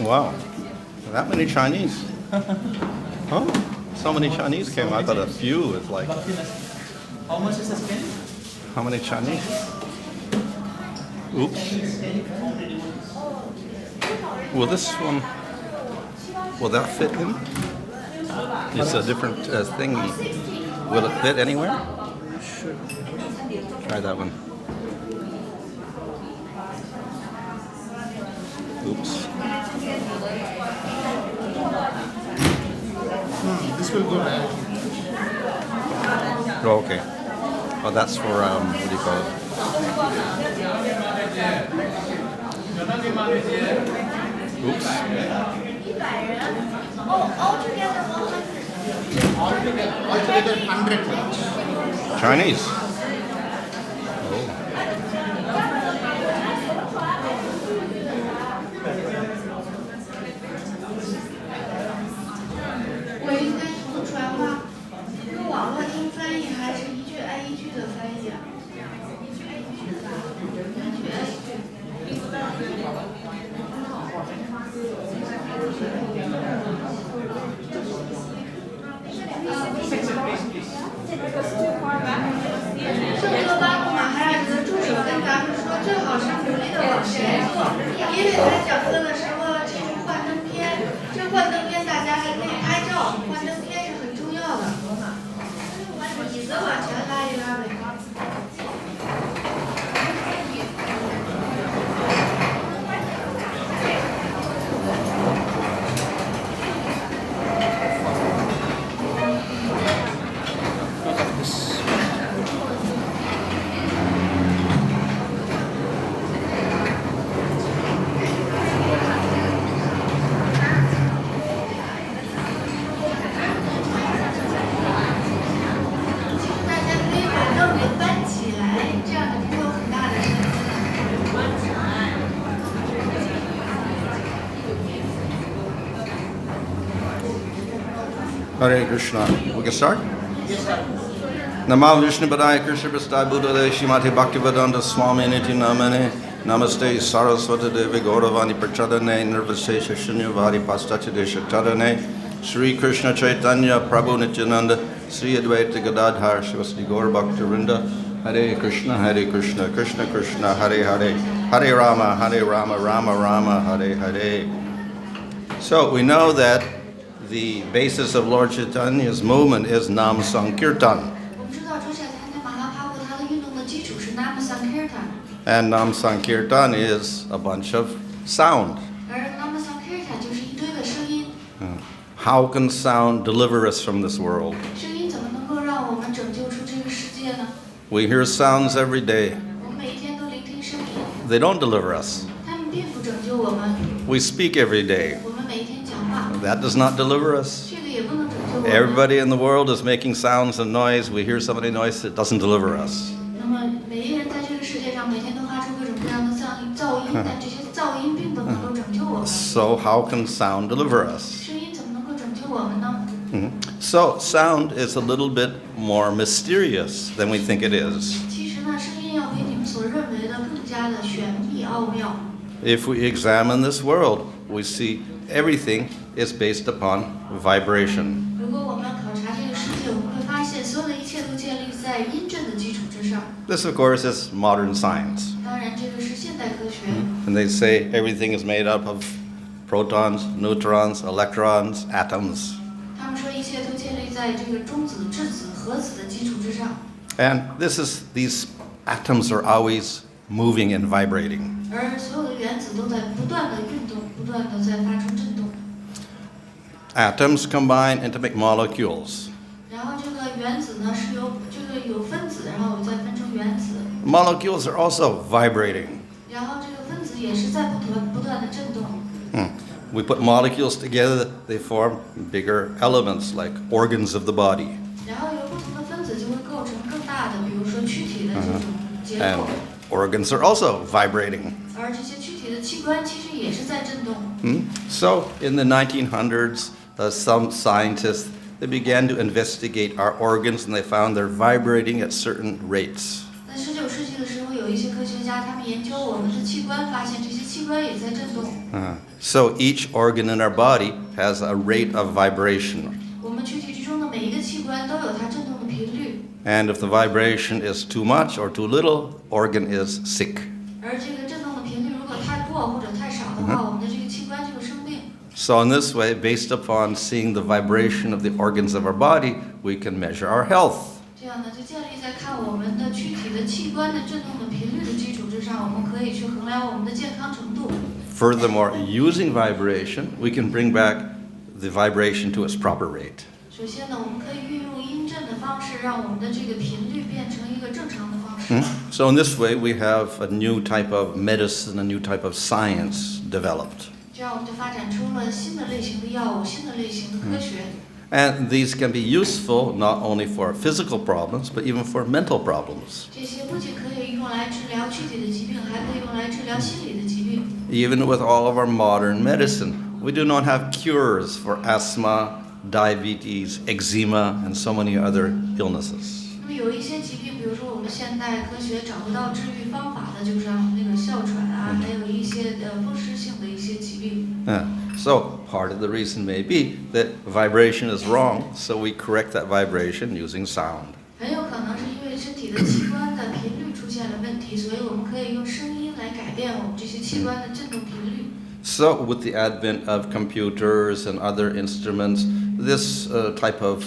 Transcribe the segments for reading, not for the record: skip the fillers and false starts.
Wow, that many Chinese. Huh? So many Chinese came. I thought a few. It's like, How much is the skin? how many Chinese? Oops. Will this one, will that fit in? It's a different thingy. Will it fit anywhere? Sure. Try that one. Oops. This will go back. Oh, okay. Oh, that's for, what do you call it? Oops. Altogether 100 much. Chinese. Oh. Hare Krishna. We can start? Yes, sir. Namo Vishnu Padaya Krishna Prasthaya Buddhade Shrimati Bhaktivedanta Swami Niti Namane Namaste Saraswati Devi Gauravani Prachadane Nirvasesha Shunyavadi Pastachi Shatadane Sri Krishna Chaitanya Prabhu Nityananda Sri Advaita Gadadhar Shivasti Gaur Bhaktivinda Hare Krishna Krishna Krishna Hare Hare Hare Rama Rama Rama Hare Hare. So we know that the basis of Lord Chaitanya's movement is Nam Sankirtan. And Nam Sankirtan is a bunch of sound. How can sound deliver us from this world? We hear sounds every day. They don't deliver us. We speak every day. That does not deliver us. Everybody in the world is making sounds and noise. We hear so many noise, it doesn't deliver us. So how can sound deliver us? So sound is a little bit more mysterious than we think it is. If we examine this world, we see everything is based upon vibration. This, of course, is modern science. And they say everything is made up of protons, neutrons, electrons, atoms. And these atoms are always moving and vibrating. Atoms combine into make molecules. Molecules are also vibrating. We put molecules together, they form bigger elements like organs of the body. And organs are also vibrating. So in the 1900s, some scientists, they began to investigate our organs and they found they're vibrating at certain rates. 器官也在震动。So each organ in our body has a rate of vibration. 我们躯体之中的每一个器官都有它震动的频率。And if the vibration is too much or too little, organ is sick. 而这个震动的频率如果太过或者太少的话，我们的这个器官就会生病。So in this way, based upon seeing the vibration of the organs of our body, we can measure our health. 这样呢，就建立在看我们的躯体的器官的震动的频率的基础之上，我们可以去衡量我们的健康程度。Furthermore, using vibration, we can bring back the vibration to its proper rate. 首先呢，我们可以运用音震的方式，让我们的这个频率变成一个正常的方式。So in this way, we have a new type of medicine, a new type of science developed. 这样我们就发展出了新的类型的药物，新的类型的科学。And these can be useful not only for physical problems, but even for mental problems. 这些不仅可以用来治疗躯体的疾病，还可以用来治疗心理的疾病。Even with all of our modern medicine, we do not have cures for asthma, diabetes, eczema, and so many other illnesses. 那么有一些疾病，比如说我们现代科学找不到治愈方法的，就像那个哮喘啊，还有一些风湿性的一些疾病。So part of the reason may be that vibration is wrong, so we correct that vibration using sound. 很有可能是因为身体的器官的频率出现了问题，所以我们可以用声音来改变我们这些器官的振动频率。So with the advent of computers and other instruments, this type of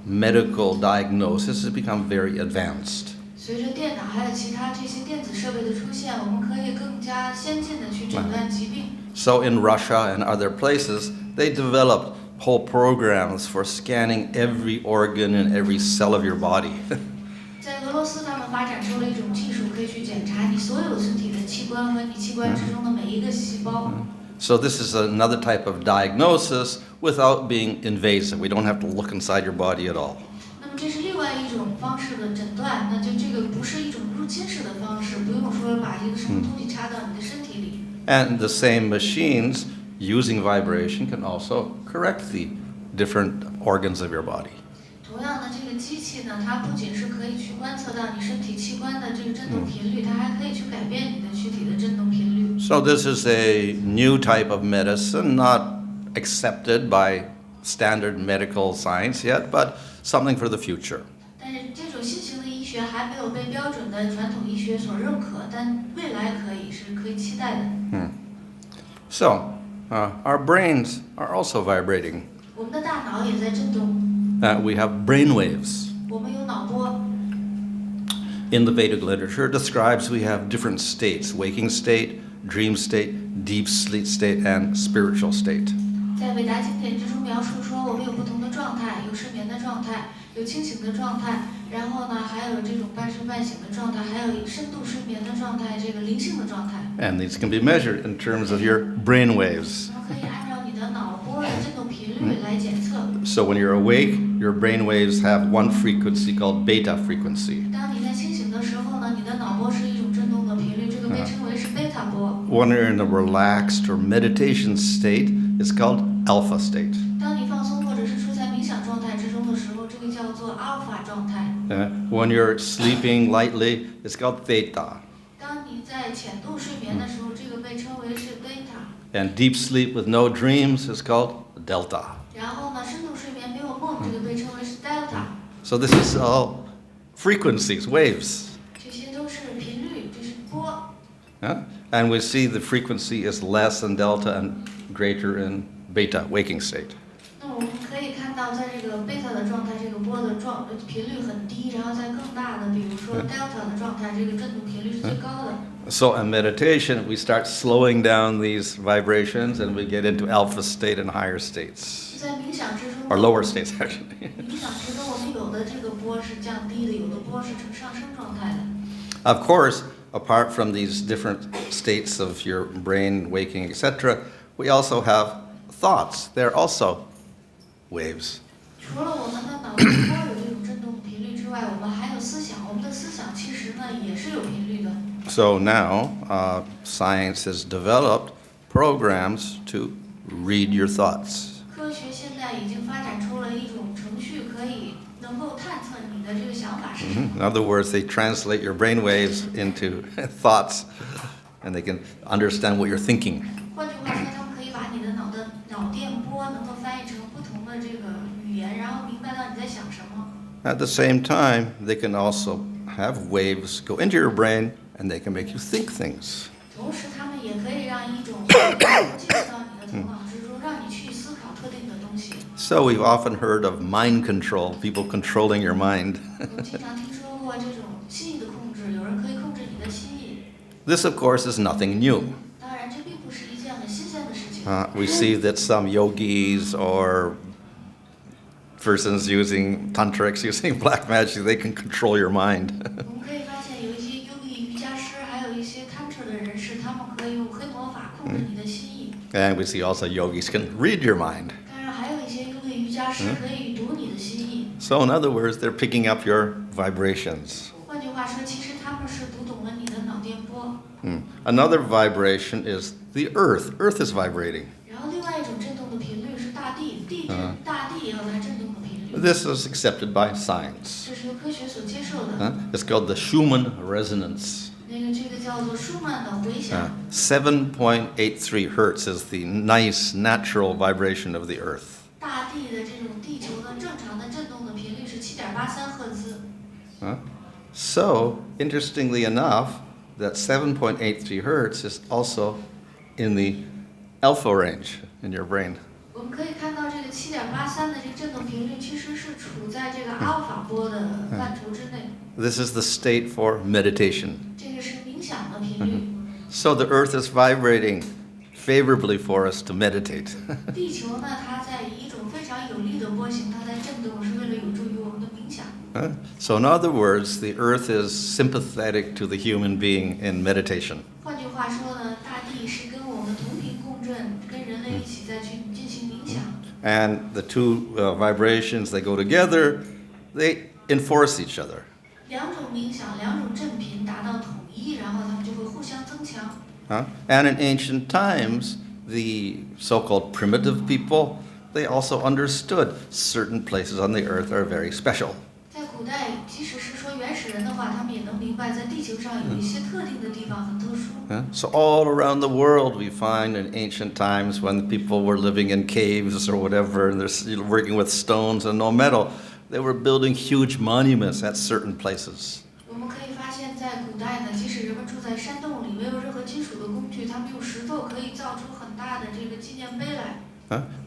medical diagnosis has become very advanced. 随着电脑还有其他这些电子设备的出现，我们可以更加先进的去诊断疾病。So in Russia and other places, they developed whole programs for scanning every organ and every cell of your body. 在俄罗斯，他们发展出了一种技术，可以去检查你所有身体的器官和你器官之中的每一个细胞。So this is another type of diagnosis without being invasive. We don't have to look inside your body at all. 那么这是另外一种方式的诊断，那就这个不是一种入侵式的方式，不用说把一个什么东西插到你的身体里。And the same machines using vibration can also correct the different organs of your body. 同样的，这个机器呢，它不仅是可以去观测到你身体器官的这个振动频率，它还可以去改变你的躯体的振动频率。So this is a new type of medicine, not accepted by standard medical science yet, but something for the future. 但是这种新型的医学还没有被标准的传统医学所认可，但未来是可以期待的。So our brains are also vibrating. 我们的大脑也在振动。We have brain waves. 我们有脑波。In the Vedic literature, it describes we have different states: waking state, dream state, deep sleep state, and spiritual state. 在伟大经典之中描述说，我们有不同的状态，有睡眠的状态，有清醒的状态，然后呢，还有这种半睡半醒的状态，还有深度睡眠的状态，这个灵性的状态。And these can be measured in terms of your brain waves. 我们可以按照你的脑波的振动频率来检测。So when you're awake, your brain waves have one frequency called beta frequency. 当你在清醒的时候呢，你的脑波是一种振动的频率，这个被称为是贝塔波。When you're in a relaxed or meditation state, it's called alpha state. 当你放松或者是处在冥想状态之中的时候，这个叫做阿尔法状态。When you're sleeping lightly, it's called theta. 当你在浅度睡眠的时候，这个被称为是贝塔。And deep sleep with no dreams is called delta. 然后呢，深度睡眠没有梦，这个被称为是 delta。So this is all frequencies, waves. 这些都是频率，这是波。And we see the frequency is less in delta and greater in beta, waking state. 那我们可以看到，在这个贝塔的状态，这个波的频率很低，然后在更大的，比如说 delta 的状态，这个振动频率是最高的。So in meditation, we start slowing down these vibrations and we get into alpha state and higher states. 在冥想之中， Or lower states, actually. 冥想之中，我们有的这个波是降低的，有的波是呈上升状态的。Of course, apart from these different states of your brain, waking, etc., we also have thoughts. They're also waves. 除了我们的脑波有这种振动频率之外，我们还有思想。我们的思想其实呢也是有频率的。So now, science has developed programs to read your thoughts. 科学现在已经发展出了一种程序，可以能够探测你的这个想法是什么。In other words, they translate your brain waves into thoughts and they can understand what you're thinking. 换句话说，他们可以把你的脑电波能够翻译成不同的这个语言，然后明白到你在想什么。At the same time, they can also have waves go into your brain, and they can make you think things. 同时，他们也可以让一种进入到你的头脑之中，让你去思考特定的东西。So we've often heard of mind control, people controlling your mind. 我们经常听说过这种心意的控制，有人可以控制你的心意。This, of course, is nothing new. 当然，这并不是一件很新鲜的事情。We see that some yogis or persons using tantrics, using black magic, they can control your mind. 我们可以发现，有一些yogi瑜伽师，还有一些 tantra 的人士，他们可以用黑魔法控制你的心意。And we see also yogis can read your mind. 当然，还有一些yogi瑜伽师可以读你的心意。So in other words, they're picking up your vibrations. 换句话说，其实他们是读懂了你的脑电波。Another vibration is the earth. Earth is vibrating. 然后另外一种振动的频率是大地，大地也有它振动的频率。 This is accepted by science. 这是由科学所接受的。It's called the Schumann resonance. 这个叫做舒曼的回响。 7.83 hertz is the nice, natural vibration of the earth. 大地的这种地球的正常的振动的频率是7.83赫兹。So, interestingly enough, that 7.83 hertz is also in the alpha range in your brain. 我们可以看到这个7.83的这个振动频率其实是处在这个阿尔法波的范畴之内。 This is the state for meditation. 这个是冥想的频率。So the earth is vibrating favorably for us to meditate. 地球呢，它在以一种非常有力的波形，它在振动，是为了有助于我们的冥想。So in other words, the earth is sympathetic to the human being in meditation. 换句话说呢，大地是跟我们同频共振，跟人类一起在去进行冥想。And the two vibrations, they go together, they enforce each other. 两种冥想，两种振频达到统一，然后它们就会互相增强。And in ancient times, the so-called primitive people, they also understood certain places on the earth are very special. 在古代，即使是说原始人的话，他们也能明白，在地球上有一些特定的地方很特殊。So all around the world, we find in ancient times when people were living in caves or whatever, and they're working with stones and no metal, they were building huge monuments at certain places. 我们可以发现，在古代呢，即使人们住在山洞里，没有任何金属的工具，他们用石头可以造出很大的这个纪念碑来。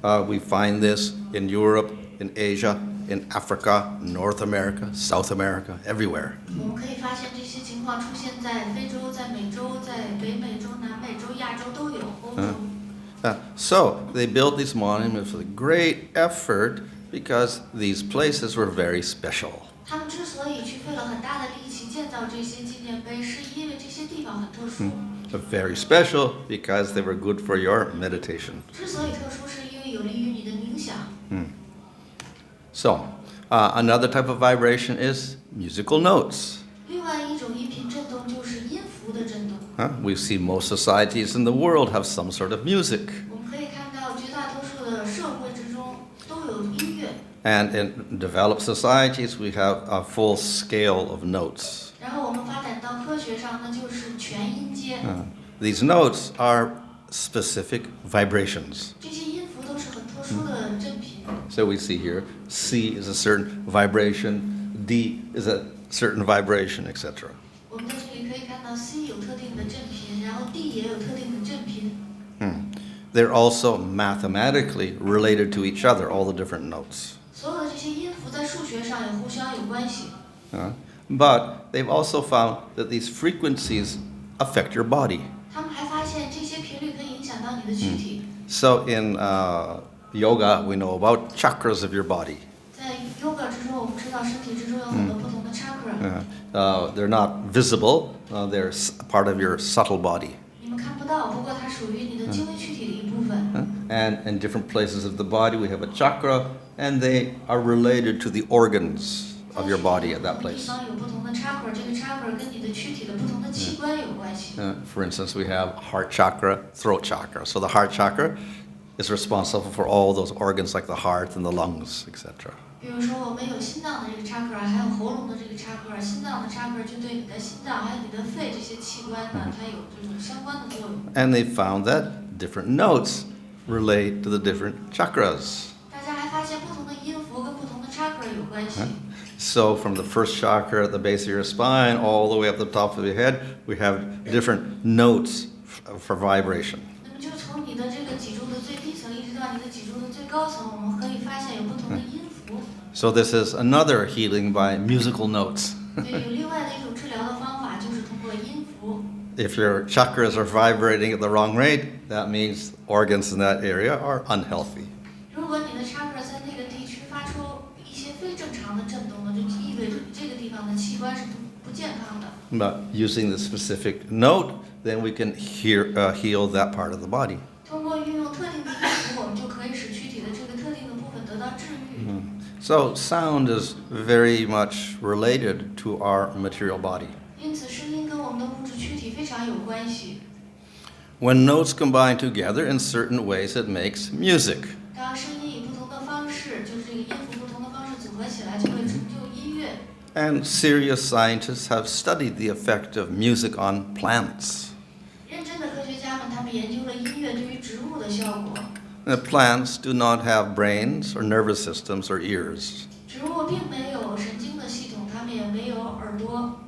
We find this in Europe, in Asia, in Africa, North America, South America, everywhere. 我们可以发现这些情况出现在非洲、在美洲、在北美洲、南美洲、亚洲都有，欧洲。So they built these monuments with great effort because these places were very special. 他们之所以去费了很大的力气建造这些纪念碑，是因为这些地方很特殊。But very special because they were good for your meditation. 之所以特殊，是因为有利于你的冥想。So, another type of vibration is musical notes. 另外一种音频振动就是音符的振动。We see most societies in the world have some sort of music. 我们可以看到绝大多数的社会之中都有音乐。And in developed societies, we have a full scale of notes. 然后我们发展到科学上，那就是全音阶。These notes are specific vibrations. 这些音符都是很特殊的振频。So we see here, C is a certain vibration, D is a certain vibration, etc. 我们在这里可以看到 C 有特定的振频，然后 D 也有特定的振频。They're also mathematically related to each other, all the different notes. 所有的这些音符在数学上也互相有关系。But they've also found that these frequencies affect your body. 他们还发现这些频率可以影响到你的躯体。So in yoga, we know about chakras of your body. 在 yoga 之中，我们知道身体之中有很多不同的 chakra。They're not visible, they're part of your subtle body. 你们看不到，不过它属于你的精微躯体的一部分。And in different places of the body, we have a chakra, and they are related to the organs of your body at that 地 place. 方有不同的 chakra， 这个 chakra 跟你的躯体的不同的器官有关系。For instance, we have heart chakra, throat chakra. So the heart chakra is responsible for all those organs like the heart and the lungs, etc. 比如说，我们有心脏的这个 chakra， 还有喉咙的这个 chakra。心脏的 chakra 就对你的心脏还有你的肺这些器官呢，它有这种相关的作用。And they found that different notes relate to the different chakras. 大家还发现不同的音符跟不同的 chakra 有关系。So from the first chakra at the base of your spine all the way up the top of your head, we have different notes for vibration. 那么就从你的这个脊柱的最低层一直到你的脊柱的最高层，我们可以发现有不同的音符。So this is another healing by musical notes. 对，有另外的一种治疗的方法，就是通过音符。If your chakras are vibrating at the wrong rate, that means organs in that area are unhealthy. 如果你的 chakra 在那个地区发出一些非正常的震动呢，就意味着这个地方的器官是不健康的。But using the specific note, then we can heal that part of the body. 通过运用特定的音符，我们就可以使躯体的这个特定的部分得到治愈。So sound is very much related to our material body. 因此，声音跟我们的物质躯体非常有关系。When notes combine together in certain ways, it makes music. 当声音以不同的方式，就是这个音符不同的方式组合起来，就会成就音乐。And serious scientists have studied the effect of music on plants. 认真的科学家们，他们研究了音乐对于植物的效果。The plants do not have brains or nervous systems or ears. 植物并没有神经的系统，它们也没有耳朵。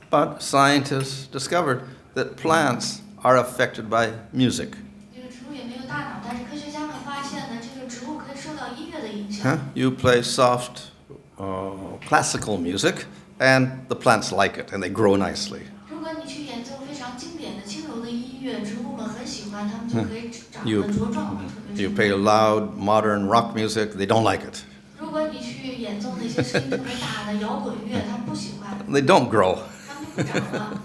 But scientists discovered that plants are affected by music. 这个植物也没有大脑，但是科学家们发现呢，这个植物可以受到音乐的影响。You play soft classical music, and the plants like it, and they grow nicely. 如果你去演奏非常经典的轻柔的音乐，植物们很喜欢，它们就可以长得茁壮的特别 You 成 play 熟。 loud, modern rock music, they don't like it. 如果你去演奏那些声音特别大的摇滚乐，他们不喜欢， They don't grow. 他们就不长了。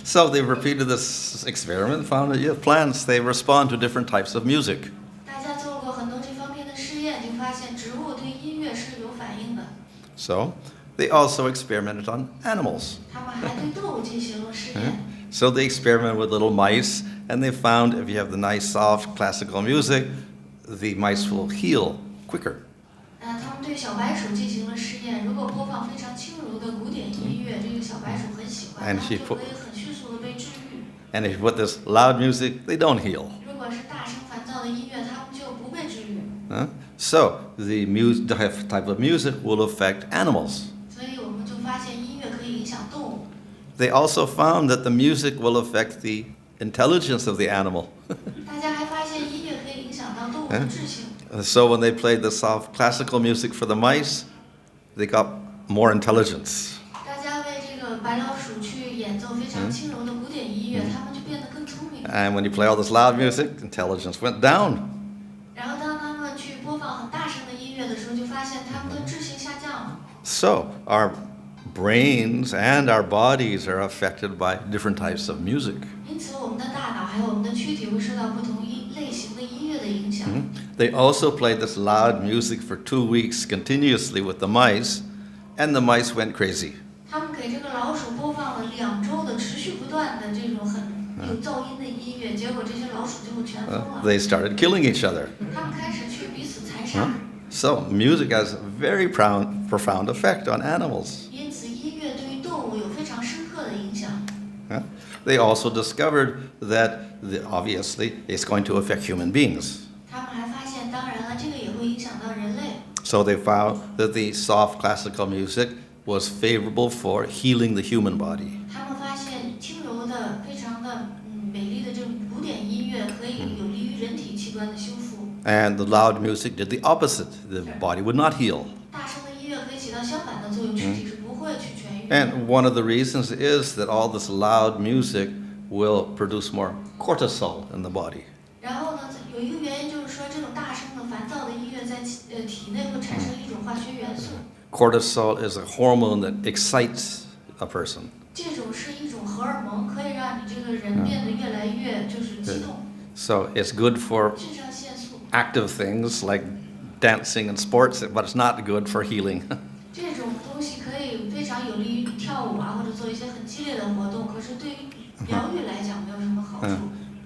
So they repeated this experiment, found that plants, they respond to different types of music. 大家做过很多这方面的试验，就发现植物对音乐是有反应的。 So they also experimented on animals. 他们还对动物进行了试验。 So they experimented with little mice, and they found if you have the nice, soft, classical music, the mice will heal quicker. 他们对小白鼠进行了试验，如果播放非常轻柔的古典音乐，这个小白鼠很喜欢，它们就可以很迅速的被治愈。 And if you put this loud music, they don't heal. 如果是大声烦躁的音乐，它们就不被治愈。 So the type of music will affect animals. 所以我们就发现音乐可以影响动物。 They also found that the music will affect the intelligence of the animal. 大家还发现音乐可以影响到动物的智性。 So when they played the soft classical music for the mice, they got more intelligence. 大家为这个白老鼠去演奏非常轻柔的古典音乐，它们就变得更聪明。 And when you play all this loud music, intelligence went down. 然后当他们去播放很大声的音乐的时候，就发现他们的智性下降了。 So our brains and our bodies are affected by different types of music. 因此，我们的大脑还有我们的躯体会受到不同类型的音乐的影响。 They also played this loud music for 2 weeks continuously with the mice, and the mice went crazy. 他们给这个老鼠播放了2周的持续不断的这种很有噪音的音乐，结果这些老鼠就全疯了。 They started killing each other. 他们开始去彼此残杀。 So music has a very profound effect on animals. 因此，音乐对于动物有非常深刻的影响。 They also discovered that obviously it's going to affect human beings. 他们还发现，当然了，这个也会影响到人类。 So they found that the soft classical music was favorable for healing the human body. 他们发现，轻柔的、非常的美丽的这种古典音乐可以有利于人体器官的修复。 And the loud music did the opposite. The body would not heal. 大声的音乐可以起到相反的作用，躯体是不会去痊愈的。 And one of the reasons is that all this loud music will produce more cortisol in the body. 然后呢，有一个原因就是说，这种大声的、烦躁的音乐在体内会产生一种化学元素。 Cortisol is a hormone that excites a person. 这种是一种荷尔蒙，可以让你这个人变得越来越就是激动。 So it's good for 肾上腺素 active things like dancing and sports, but it's not good for healing. 这种东西可以非常有利于你跳舞啊，或者做一些很激烈的活动，可是对于疗愈来讲没有什么好处。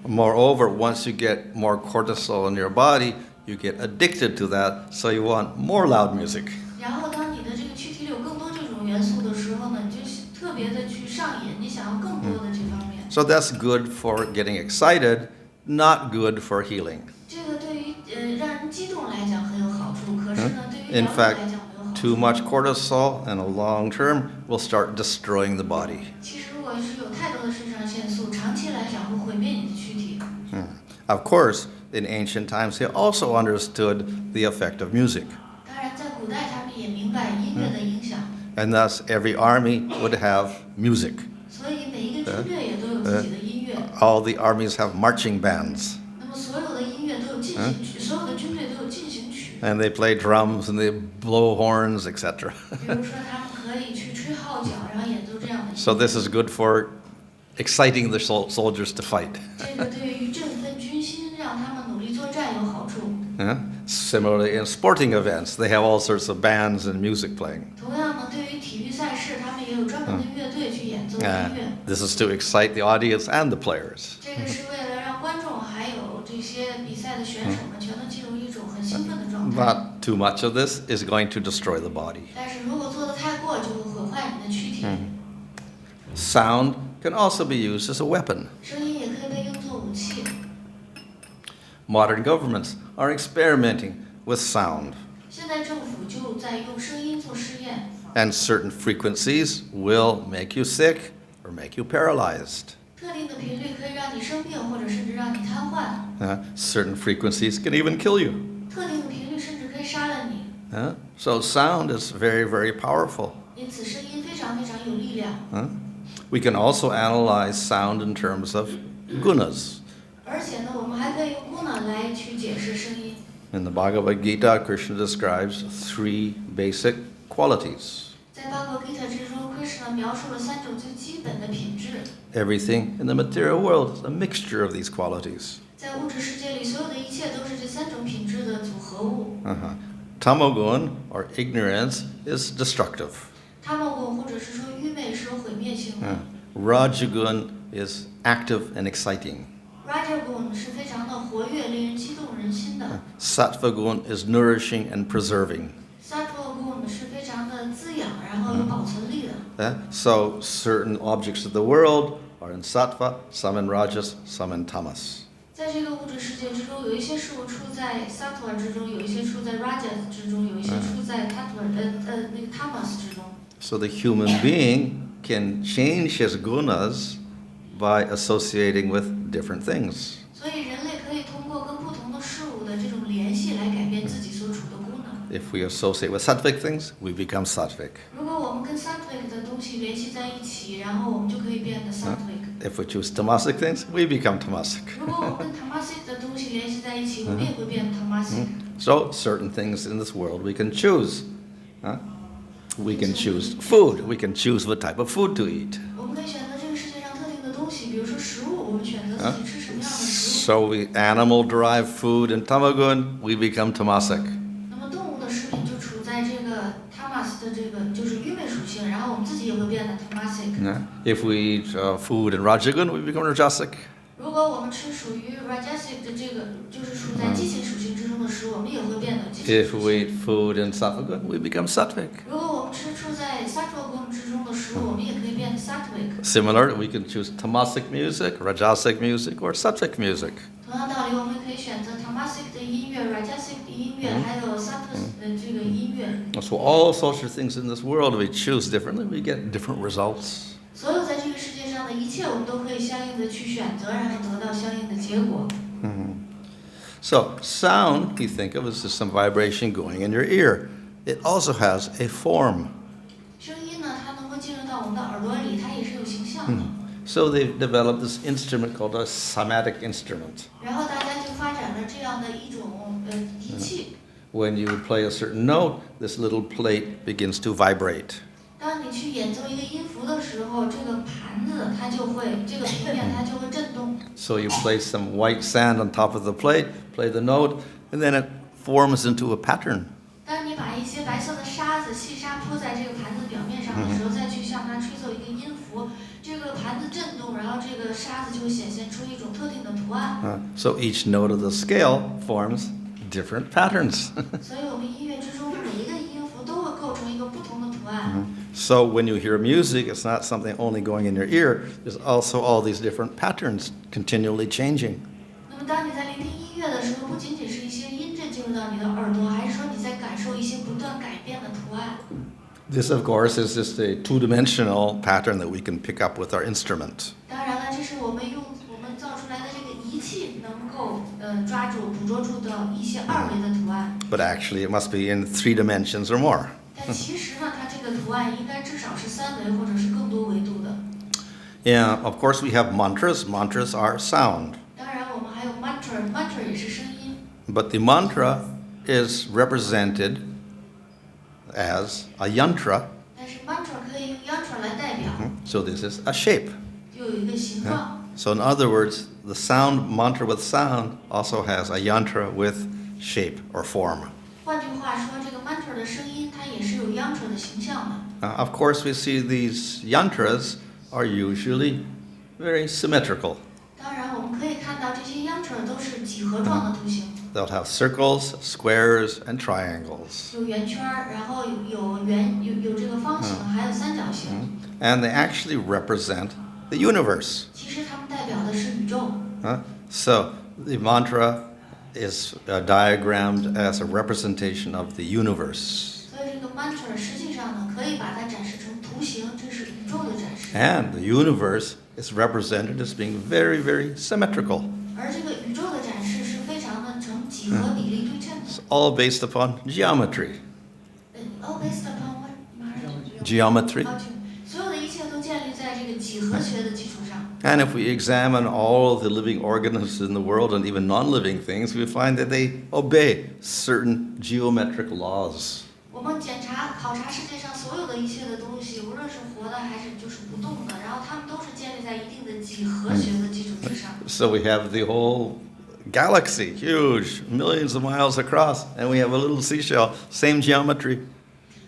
Moreover, once you get more cortisol in your body, you get addicted to that, so you want more loud music. 然后当你的这个躯体里有更多这种元素的时候呢，你就特别的去上瘾，你想要更多的这方面。So that's good for getting excited, not good for healing. 这个对于让人激动来讲很有好处，可是呢，对于 In 疗愈 fact, 来讲没有好 too 处。 much cortisol in a long term will start destroying the body. 其实如果是有太多的肾上腺素，长期来讲会毁灭你的躯体。 Of course, in ancient times, they also understood the effect of music. 当然，在古代他们也明白音乐的影响， And thus, every army would have music. 所以每一个军队也都有自己的音乐。 All the armies have marching bands. 那么所有的音乐都有进行曲，所有的军队都有进行曲。 And they play drums and they blow horns, etc. 比如说，他们可以去吹号角，然后演奏这样的音 So 乐。 this is good for exciting the soldiers to fight. 这个对于振奋军心，让他们努力作战有好处。 Similarly, in sporting events, they have all sorts of bands and music playing. 同样呢，对于体育赛事，他们也有专门的乐队去演奏音乐。 This is to excite the audience and the players. 这个是为了让观众还有这些比赛的选手们全都进入一种很兴奋的状态。 But too much of this is going to destroy the body. 但是如果做的太过，就会毁坏你的躯体。 Sound can also be used as a weapon. 声音也可以被用作武器。 Modern governments are experimenting with sound, 现在政府就在用声音做试验， and certain frequencies will make you sick or make you paralyzed. 特定的频率可以让你生病，或者甚至让你瘫痪。 Certain frequencies can even kill you. 特定的频率甚至可以杀了你。 So sound is very, very powerful. 因此，声音非常非常有力量。 We can also analyze sound in terms of gunas. 而且呢，我们还可以用 guna 来去解释声音。 In the Bhagavad Gita, Krishna describes 3 basic qualities. 在八国 Gita 之中 ，Krishna 描述了3种最基本的品质。 Everything in the material world is a mixture of these qualities. 在物质世界里，所有的一切都是这3种品质的组合物。 Tamagun, or ignorance, is destructive. 他们或者是说愚昧是有毁灭性的。 Rajagun is active and exciting. Rajagun 是非常的活跃，令人激动人心的。 Sattvagun is nourishing and preserving. Sattvagun 是非常的滋养，然后有保存力的。 So certain objects of the world are in sattva, some in rajas, some in tamas. 在这个物质世界之中，有一些事物处在 Sattva 之中，有一些处在 Rajas 之中，有一些处在 Tamas 之中。 So the human being can change his gunas by associating with different things. 所以人类可以通过跟不同的事物的这种联系来改变自己所处的功能。 If we associate with sattvic things, we become sattvic. 如果我们跟 Sattvic 的东西联系在一起，然后我们就可以变得 Sattvic。 If we choose tamasic things, we become tamasic. 如果我们跟 Tamasic 的东西联系在一起，我们也会变 Tamasic。 So certain things in this world we can choose. We can choose food. We can choose what type of food to eat. 我们可以选择这个世界上特定的东西，比如说食物，我们选择自己吃什么样的食物。 So we animal-derived food in tamagun, we become tamasic. 那么动物的食品就处在这个 Tamas 的这个就是愚昧属性，然后我们自己也会变得 Tamasic。 If we eat food in rajagun, we become rajasic. 如果我们吃属于 Rajasic 的这个就是处在激情属性之中的食物，我们也会变得激情 If 属 we 性。 eat food in sattvagun, we become sattvic. 如果我们吃处在 Sattva 宫之中的食物，我们也可以变得 Sattvic。 Similar, we can choose tamasic music, rajasic music, or sattvic music. 同样道理，我们可以选择 Tamasic 的音乐、Rajasic 的音乐，还有 Sattva 的这个音乐。 So all sorts of things in this world, we choose differently, we get different results. 所有在这个世界上的一切，我们都可以相应的去选择，然后得到相应的结果。 So sound, you think of as just some vibration going in your ear. It also has a form. 声音呢，它能够进入到我们的耳朵里，它也是有形象的。 So they've developed this instrument called a somatic instrument. 然后大家就发展了这样的一种仪器。 When you play a certain note, this little plate begins to vibrate. 当你去演奏一个音符的时候，这个盘子它就会，这个平面它就会震动。 So you place some white sand on top of the plate, play the note, and then it forms into a pattern. 当你把一些白色的沙子、细沙铺在这个盘子表面上的时候，再去向它吹奏一个音符，这个盘子震动，然后这个沙子就会显现出一种特定的图案。So each note of the scale forms different patterns. 所以我们音乐之中每一个音符都会构成一个不同的图案。So when you hear music, it's not something only going in your ear. There's also all these different patterns continually changing. 那么当你在聆听音乐的时候，不仅仅是一些音震进入到你的耳朵，还是说你在感受一些不断改变的图案。This, of course, is just a two-dimensional pattern that we can pick up with our instrument. 当然了，这是我们造出来的这个仪器能够捕捉住的一些二维的图案。But actually, it must be in 3 dimensions or more. 但其实呢，它这个图案应该至少是3维或者是更多维度的。Yeah, of course, we have mantras. Mantras are sound. 当然，我们还有 mantra 也是声音。But the mantra is represented as a yantra. 但是 mantra 可以用 yantra 来代表， So this is a shape. 就有一个形状。So in other words, the sound mantra with sound also has a yantra with shape or form. 换句话说，这个 mantra 的声音它也是有 yantra 的形象的。Of course, we see these yantras are usually very symmetrical. 当然，我们可以看到这些 yantra 都是几何状的图形。They'll have circles, squares, and triangles. 有圆圈，然后有这个方形，还有三角形。And they actually represent the universe. 其实它们代表的是宇宙。So the mantra is diagrammed as a representation of the universe. 所以这个 mantra 实际上呢，可以把它展示成图形，这是宇宙的展示。And the universe is represented as being very, very symmetrical. 而这个宇宙的展示是非常的成几何比例对称的。It's all based upon geometry. All based upon what? Geometry. 所有的一切都建立在这个几何学的基础上。And if we examine all the living organisms in the world and even non-living things, we find that they obey certain geometric laws. 我们考察世界上所有的一切的东西，无论是活的还是就是不动的，然后它们都是建立在一定的几何学的基础之上。So we have the whole galaxy, huge, millions of miles across, and we have a little seashell, same geometry.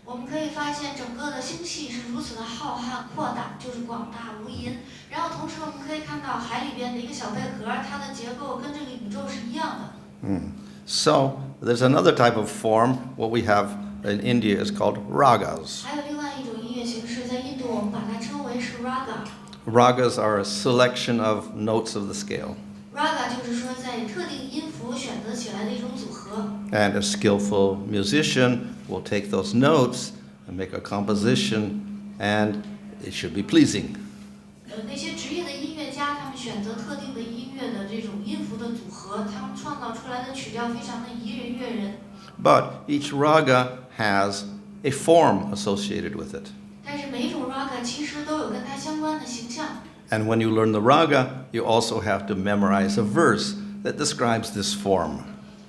我们可以发现整个的星系是如此的浩瀚扩大，就是广大无垠。然后同时我们可以看到海里边的一个小贝壳，它的结构跟这个宇宙是一样的。So there's another type of form. What we have in India is called ragas. 还有另外一种音乐形式，在印度我们把它称为是 raga。Ragas are a selection of notes of the scale. raga 就是说在特定音符选择起来的一种组合。And a skillful musician will take those notes and make a composition, and it should be pleasing. 那些职业的音乐家，他们选择特定的音乐的这种音符的组合，他们创造出来的曲调非常的宜人悦人。But each raga has a form associated with it. 但是每一种 raga 其实都有跟它相关的形象。And when you learn the raga, you also have to memorize a verse that describes this form.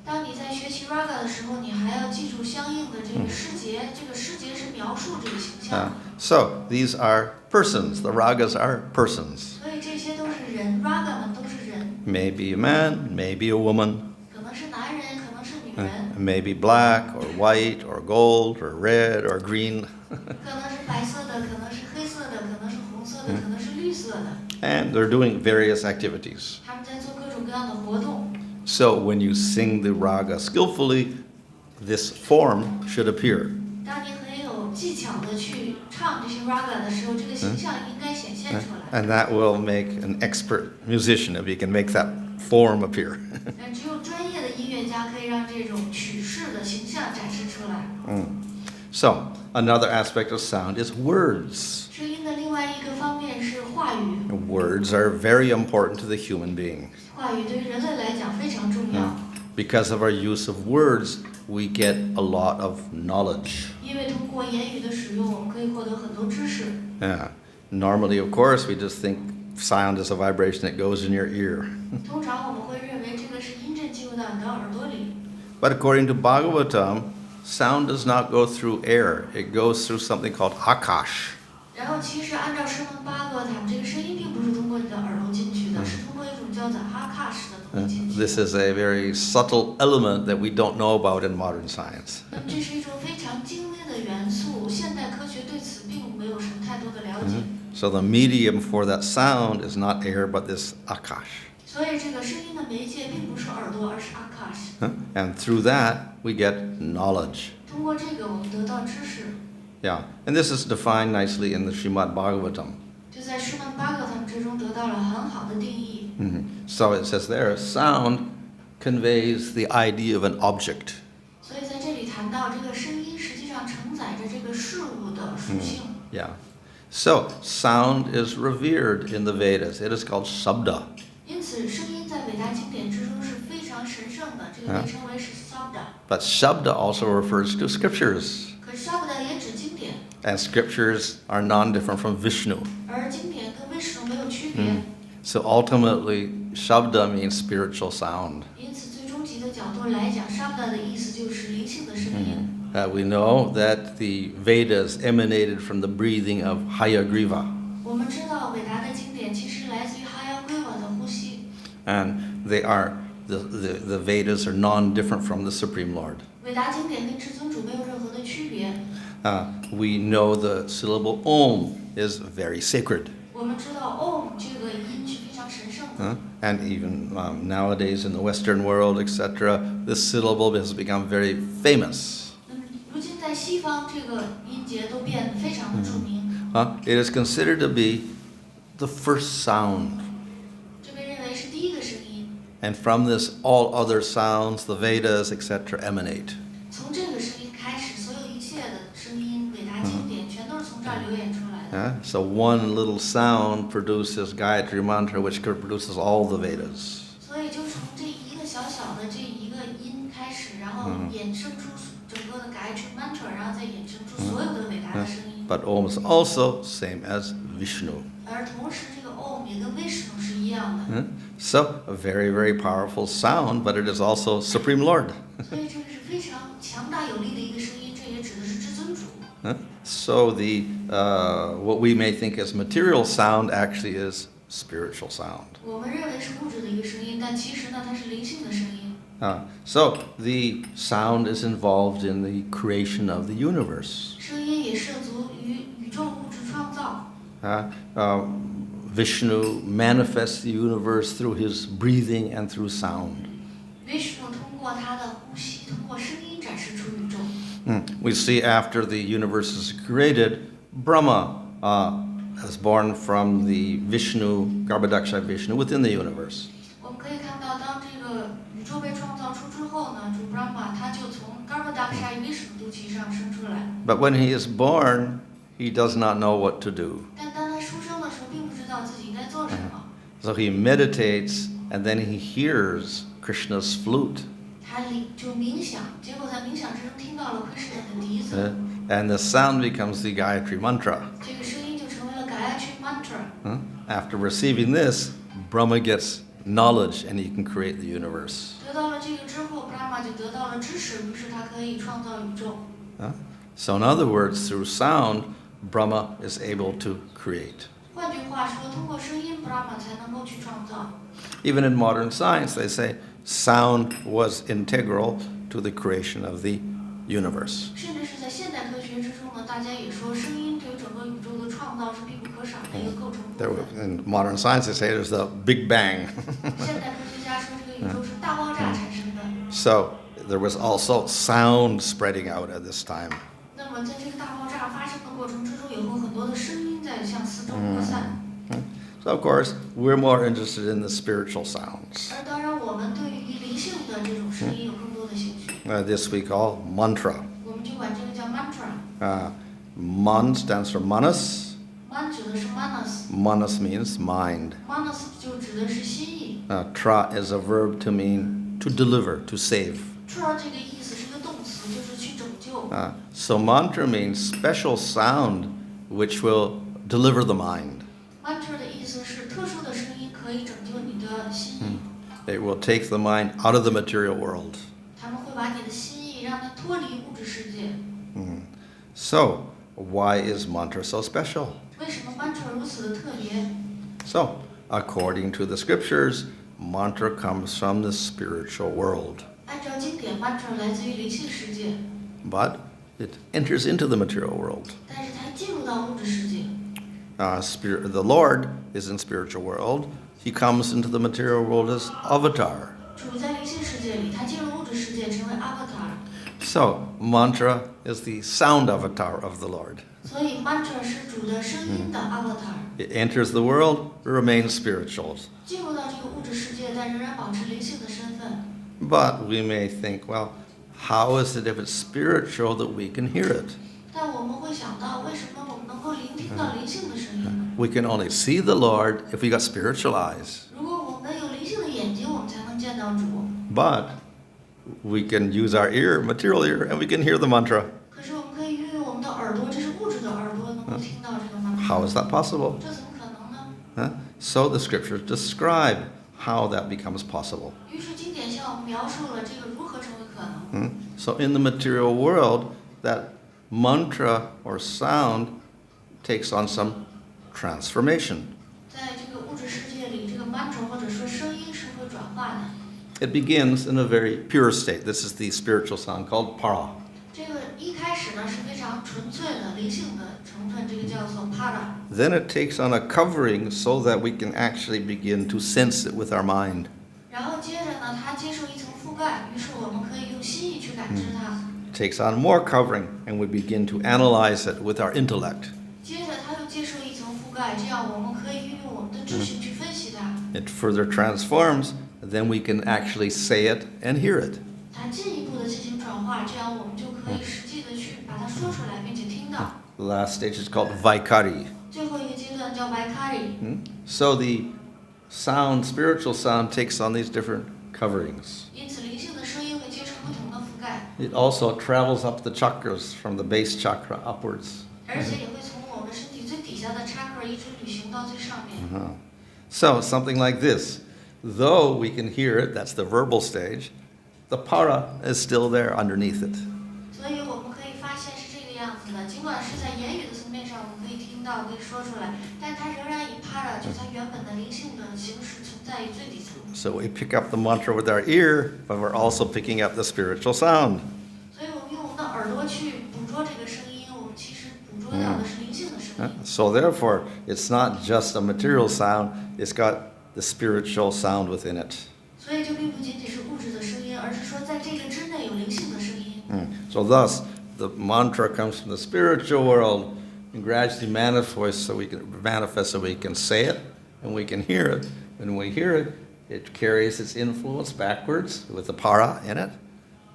当你在学习 raga 的时候，你还要记住相应的这个诗节，这个诗节是描述这个形象。So these are persons. The ragas are persons. 所以这些都是人 ，raga 们都是人。 Maybe a man, maybe a woman, 可能是男人，可能是女人， maybe black or white or gold or red or green. 可能是白色的，可能是黑色的，可能是红色的，可能是绿色的。 And they're doing various activities. 他们在做各种各样的活动。 So when you sing the raga skillfully, this form should appear. 当你很有技巧的去唱这些 raga 的时候，这个形象应该显现出来。 And that will make an expert musician if he can make that form appear. 只有专业的音乐家可以让这种曲式的形象展示出来。So another aspect of sound is words. 声音的另外一个方面是话语。 Words are very important to the human being. 话语对于人类来讲非常重要。 Because of our use of words, we get a lot of knowledge. 因为通过言语的使用，我们可以获得很多知识。 Normally, of course, we just think sound is a vibration that goes in your ear. 通常我们会认为这个是音震进入到你的耳朵里。 But according to Bhagavatam, sound does not go through air. It goes through something called akash. 然后其实按照声闻八个，他们这个声音并不是通过你的耳朵进去的，是通过一种叫做 akash 的东西进去。This is a very subtle element that we don't know about in modern science. 那么这是一种非常精微的元素，现代科学对此并没有什么太多的了解。So the medium for that sound is not air, but this akash. 所以这个声音的媒介并不是耳朵，而是 akash。 And through that, we get knowledge. 通过这个，我们得到知识。 Yeah, and this is defined nicely in the Srimad Bhagavatam. 就在施曼巴格他们之中得到了很好的定义。So it says there, sound conveys the idea of an object. 所以在这里谈到这个声音，实际上承载着这个事物的属性。Yeah. So sound is revered in the Vedas. It is called Shabda. 因此，声音在伟大经典之中是非常神圣的，这个被称为是 sabda。 But Shabda also refers to scriptures. 可是 sabda 也指经典， And scriptures are non-different from Vishnu. 而经典跟 Vishnu 没有区别。So ultimately, Shabda means spiritual sound. 因此，最终极的角度来讲 ，sabda 的意思就是灵性的声音。We know that the Vedas emanated from the breathing of Hayagriva. 我们知道伟大的经典其实来自于哈亚圭瓦的呼吸。 And the Vedas are non-different from the Supreme Lord. 伟大经典跟至尊主没有任何的区别。 We know the syllable Om is very sacred. 我们知道 Om 这个音是非常神圣的。 And even nowadays in the Western world, etc., this syllable has become very famous. 如今在西方，这个音节都变得非常的著名。 It is considered to be the first sound. 这被认为是第一个声音。 And from this, all other sounds, the Vedas, etc., emanate. 从这个声音开始，所有一切的声音、伟大经典，全都是从这儿流演出来的。 So one little sound produces Gayatri Mantra, which produces all the Vedas. 所以就从这一个小小的这一个音开始，然后衍生出整个的 Gayatri Mantra，然后再衍生出所有的伟大的声音。 But Om is also same as Vishnu. 而同时，这个 Om 也跟 Vishnu 是一样的。 So a very, very powerful sound, but it is also Supreme Lord. 所以这个是非常强大有力的一个声音，这也指的是至尊主。 So the what we may think as material sound actually is spiritual sound. 我们认为是物质的一个声音，但其实呢，它是灵性的声音。 So the sound is involved in the creation of the universe. 声音也涉足于宇宙物质创造。 Vishnu manifests the universe through his breathing and through sound. Vishnu 通过他的呼吸，通过声音展示出宇宙。 We see after the universe is created, Brahma is born from the Vishnu, Garbhodaksha Vishnu, within the universe. 我们可以看到，当这个宇宙被创造出之后呢，主 Brahma 他就从 Garbhodaksha Vishnu 肚脐上生出来。 But when he is born, he does not know what to do. 但当他出生的时候，并不知道自己应该做什么。 So he meditates, and then he hears Krishna's flute. 他就冥想，结果在冥想之中听到了 Krishna 的笛子， And the sound becomes the Gayatri Mantra. 这个声音就成为了 Gayatri Mantra。 After receiving this, Brahma gets knowledge and he can create the universe. 得到了这个之后 ，Brahma 就得到了知识，于是他可以创造宇宙。 So in other words, through sound, Brahma is able to create. 换句话说，通过声音 ，Brahma 才能够去创造。 Even in modern science, they say sound was integral to the creation of the universe. 甚至是在现代科学之中呢，大家也说声音对整个宇宙的创造是必不可少的一个构成部分。 In modern science, they say there's the Big Bang. 现代科学家说这个宇宙是大爆炸产生的。 So there was also sound spreading out at this time. 那么在这个大爆炸发生的过程之中，有很多的声音在向四周扩散。 So of course, we're more interested in the spiritual sounds. 而当然，我们对于灵性的这种声音有更多的兴趣。 This we call mantra. 我们就管这个叫 mantra。 Man stands for manas. Man 指的是 manas，manas Manas means mind. 就指的是心意。 Tra is a verb to mean to deliver, to save. tra 这个意思是个动词，就是去拯救。 So mantra means special sound which will deliver the mind. mantra 的意思是特殊的声音可以拯救你的心意。 It will take the mind out of the material world. 他们会把你的心意让它脱离物质世界。 So, why is mantra so special? 为什么 mantra 如此的特别？ So, according to the scriptures, mantra comes from the spiritual world. 按照经典 mantra 来自于灵性世界， But it enters into the material world. 但是它进入到物质世界。 The Lord is in spiritual world. He comes into the material world as avatar. 主在灵性世界里，他进入物质世界成为 avatar， So, mantra is the sound avatar of the Lord. 所以 mantra 是主的声音的 avatar。 It enters the world, remains spiritual. 进入到这个物质世界，但仍然保持灵性的身份。 But we may think, well, how is it if it's spiritual that we can hear it? 但我们会想到，为什么我们能够聆听到灵性的声音呢？ We can only see the Lord if we got spiritual eyes. 如果我们有灵性的眼睛，我们才能见到主。 But we can use our ear, material ear, and we can hear the mantra. 可是我们可以运用我们的耳朵，这是物质的耳朵，能够听到这个 mantra。 How is that possible? 这怎么可能呢？ So the scriptures describe how that becomes possible. 于是经典向我们描述了这个如何成为可能。 So in the material world, that mantra or sound takes on some transformation. 在这个物质世界里，这个 mantra 或者说声音是会转化的。 It begins in a very pure state. This is the spiritual sound called para. 这个一开始呢是非常纯粹的灵性的成分，这个叫做 para。 Then it takes on a covering so that we can actually begin to sense it with our mind. 然后接着呢，它接受一层覆盖，于是我们可以用心意去感知它。 It takes on more covering and we begin to analyze it with our intellect. 接着它又接受一层覆盖，这样我们可以运用我们的知识去分析它。 It further transforms, then we can actually say it and hear it. 它进一步的进行转化，这样我们就可以实际的去把它说出来，并且听到。 The last stage is called vaikari. 最后一个阶段叫 Vaikari。 So the sound, spiritual sound, takes on these different coverings. 因此，灵性的声音会接受不同的覆盖， It also travels up the chakras from the base chakra upwards. 而且也会从我们身体最底下的 chakra 一直旅行到最上面。 So something like this. Though we can hear it, that's the verbal stage, the para is still there underneath it. 所以我们可以发现是这个样子的，尽管是在言语的层面上我们可以听到、可以说出来，但它仍然以 para 就它原本的灵性的形式存在于最底层。 So we pick up the mantra with our ear, but we're also picking up the spiritual sound. 所以我们用我们的耳朵去捕捉这个声音，我们其实捕捉到的是灵性的声音。 So therefore, it's not just a material sound, it's got the spiritual sound within it. 所以这并不仅仅是物质的声音，而是说在这个之内有灵性的声音。 So thus, the mantra comes from the spiritual world and gradually manifests so we can say it and we can hear it. When we hear it, it carries its influence backwards with the para in it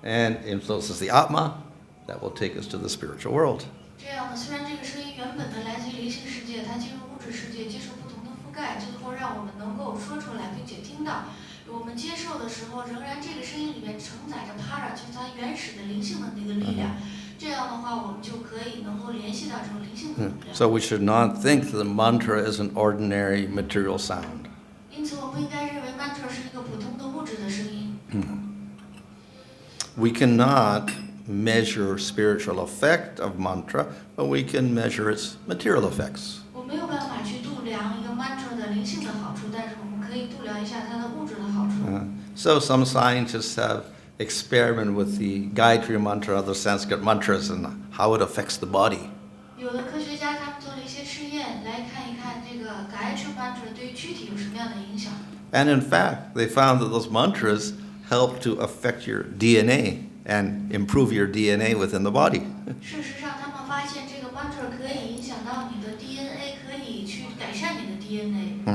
and influences the atma that will take us to the spiritual world. 这样呢，虽然这个声音原本的来自于灵性世界，它进入物质世界，接受不同的覆盖，最后让我们能够说出来，并且听到。我们接受的时候，仍然这个声音里面承载着 para，就是它原始的灵性的那个力量。这样的话，我们就可以能够联系到这种灵性的能量。 So we should not think the mantra is an ordinary material sound. 因此，我们不应该认为 mantra 是一个普通的物质的声音。 We cannot measure spiritual effect of mantra, but we can measure its material effects. 我没有办法去度量一个 mantra 的灵性的好处，但是我们可以度量一下它的物质的好处。 So some scientists have experimented with the Gayatri mantra, other Sanskrit mantras, and how it affects the body. 有的科学家他们做了一些试验，来看一看这个 Gayatri mantra 对于躯体有什么样的影响。 And in fact, they found that those mantras help to affect your DNA and improve your DNA within the body. 事实上，他们发现这个 mantra 可以影响到你的 DNA， 可以去改善你的 DNA。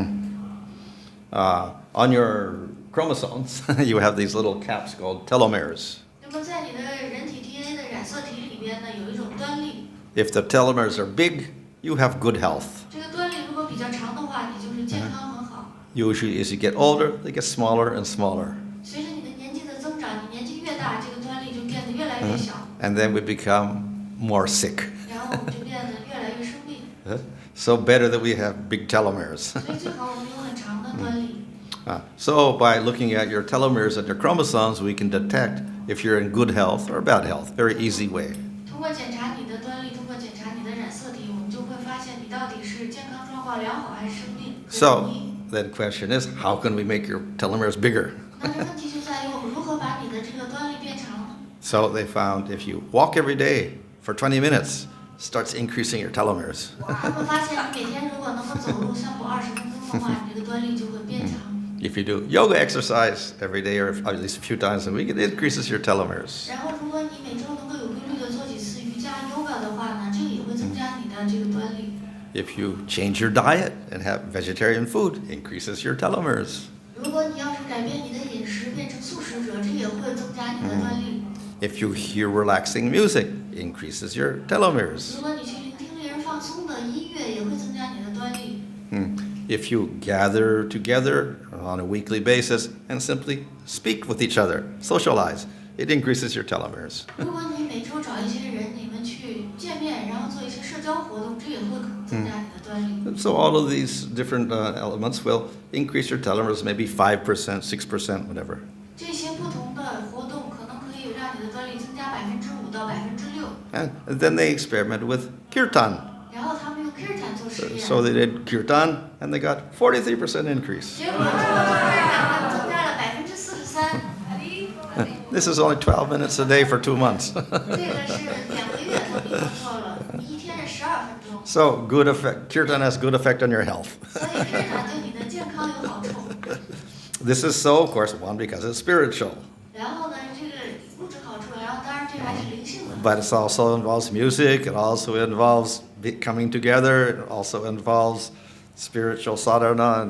On your chromosomes, you have these little caps called telomeres. 那么在你的人体 DNA 的染色体里边呢，有一种端粒。 If the telomeres are big, you have good health. 这个端粒如果比较长的话，你就是健康很好。 Usually, as you get older, they get smaller and smaller. 随着你的年纪的增长，你年纪越大，这个端粒就变得越来越小， And then we become more sick. 然后我们就变得越来越生病。 So better that we have big telomeres. 所以最好我们有很长的端粒。 So by looking at your telomeres and your chromosomes, we can detect if you're in good health or bad health. Very easy way. 通过检查你的端粒，通过检查你的染色体，我们就会发现你到底是健康状况良好还是生病。 So then question is, how can we make your telomeres bigger? 那这问题就在于我们如何把你的这个端粒变长。 So they found if you walk every day for 20 minutes, starts increasing your telomeres. 他们发现你每天如果能够走路散步20分钟的话，你这个端粒就会变长。 If you do yoga exercise every day or at least a few times a week, it increases your telomeres. 然后，如果你每周能够有规律的做几次瑜伽 yoga 的话呢，这个也会增加你的这个端粒。 If you change your diet and have vegetarian food, increases your telomeres. 如果你要是改变你的饮食，变成素食者，这也会增加你的端粒。 If you hear relaxing music, increases your telomeres. 如果你去聆听令人放松的音乐，也会增加你的端粒。 If you gather together on a weekly basis and simply speak with each other, socialize, it increases your telomeres. 如果你每周找一些人，你们去见面，然后做一些社交活动，这也会增加你的端粒。 And so all of these different elements will increase your telomeres, maybe 5%, 6%, whatever. 这些不同的活动可能可以让你的端粒增加5%到6%。 And then they experimented with kirtan. 然后他们用 kirtan 做实验。 So they did kirtan and they got 43% increase. 结果通过 kirtan 增加了43%。 This is only 12 minutes a day for 2 months. 这个是2个月他们已经做了，你一天是12分钟。 So good effect. Kirtan has good effect on your health. 所以 kirtan 对你的健康有好处。 This is so, of course, one, because it's spiritual. 然后呢，这个物质好处，然后当然这个还是灵性的。 But it also involves music. It also involves coming together. It also involves spiritual sadhana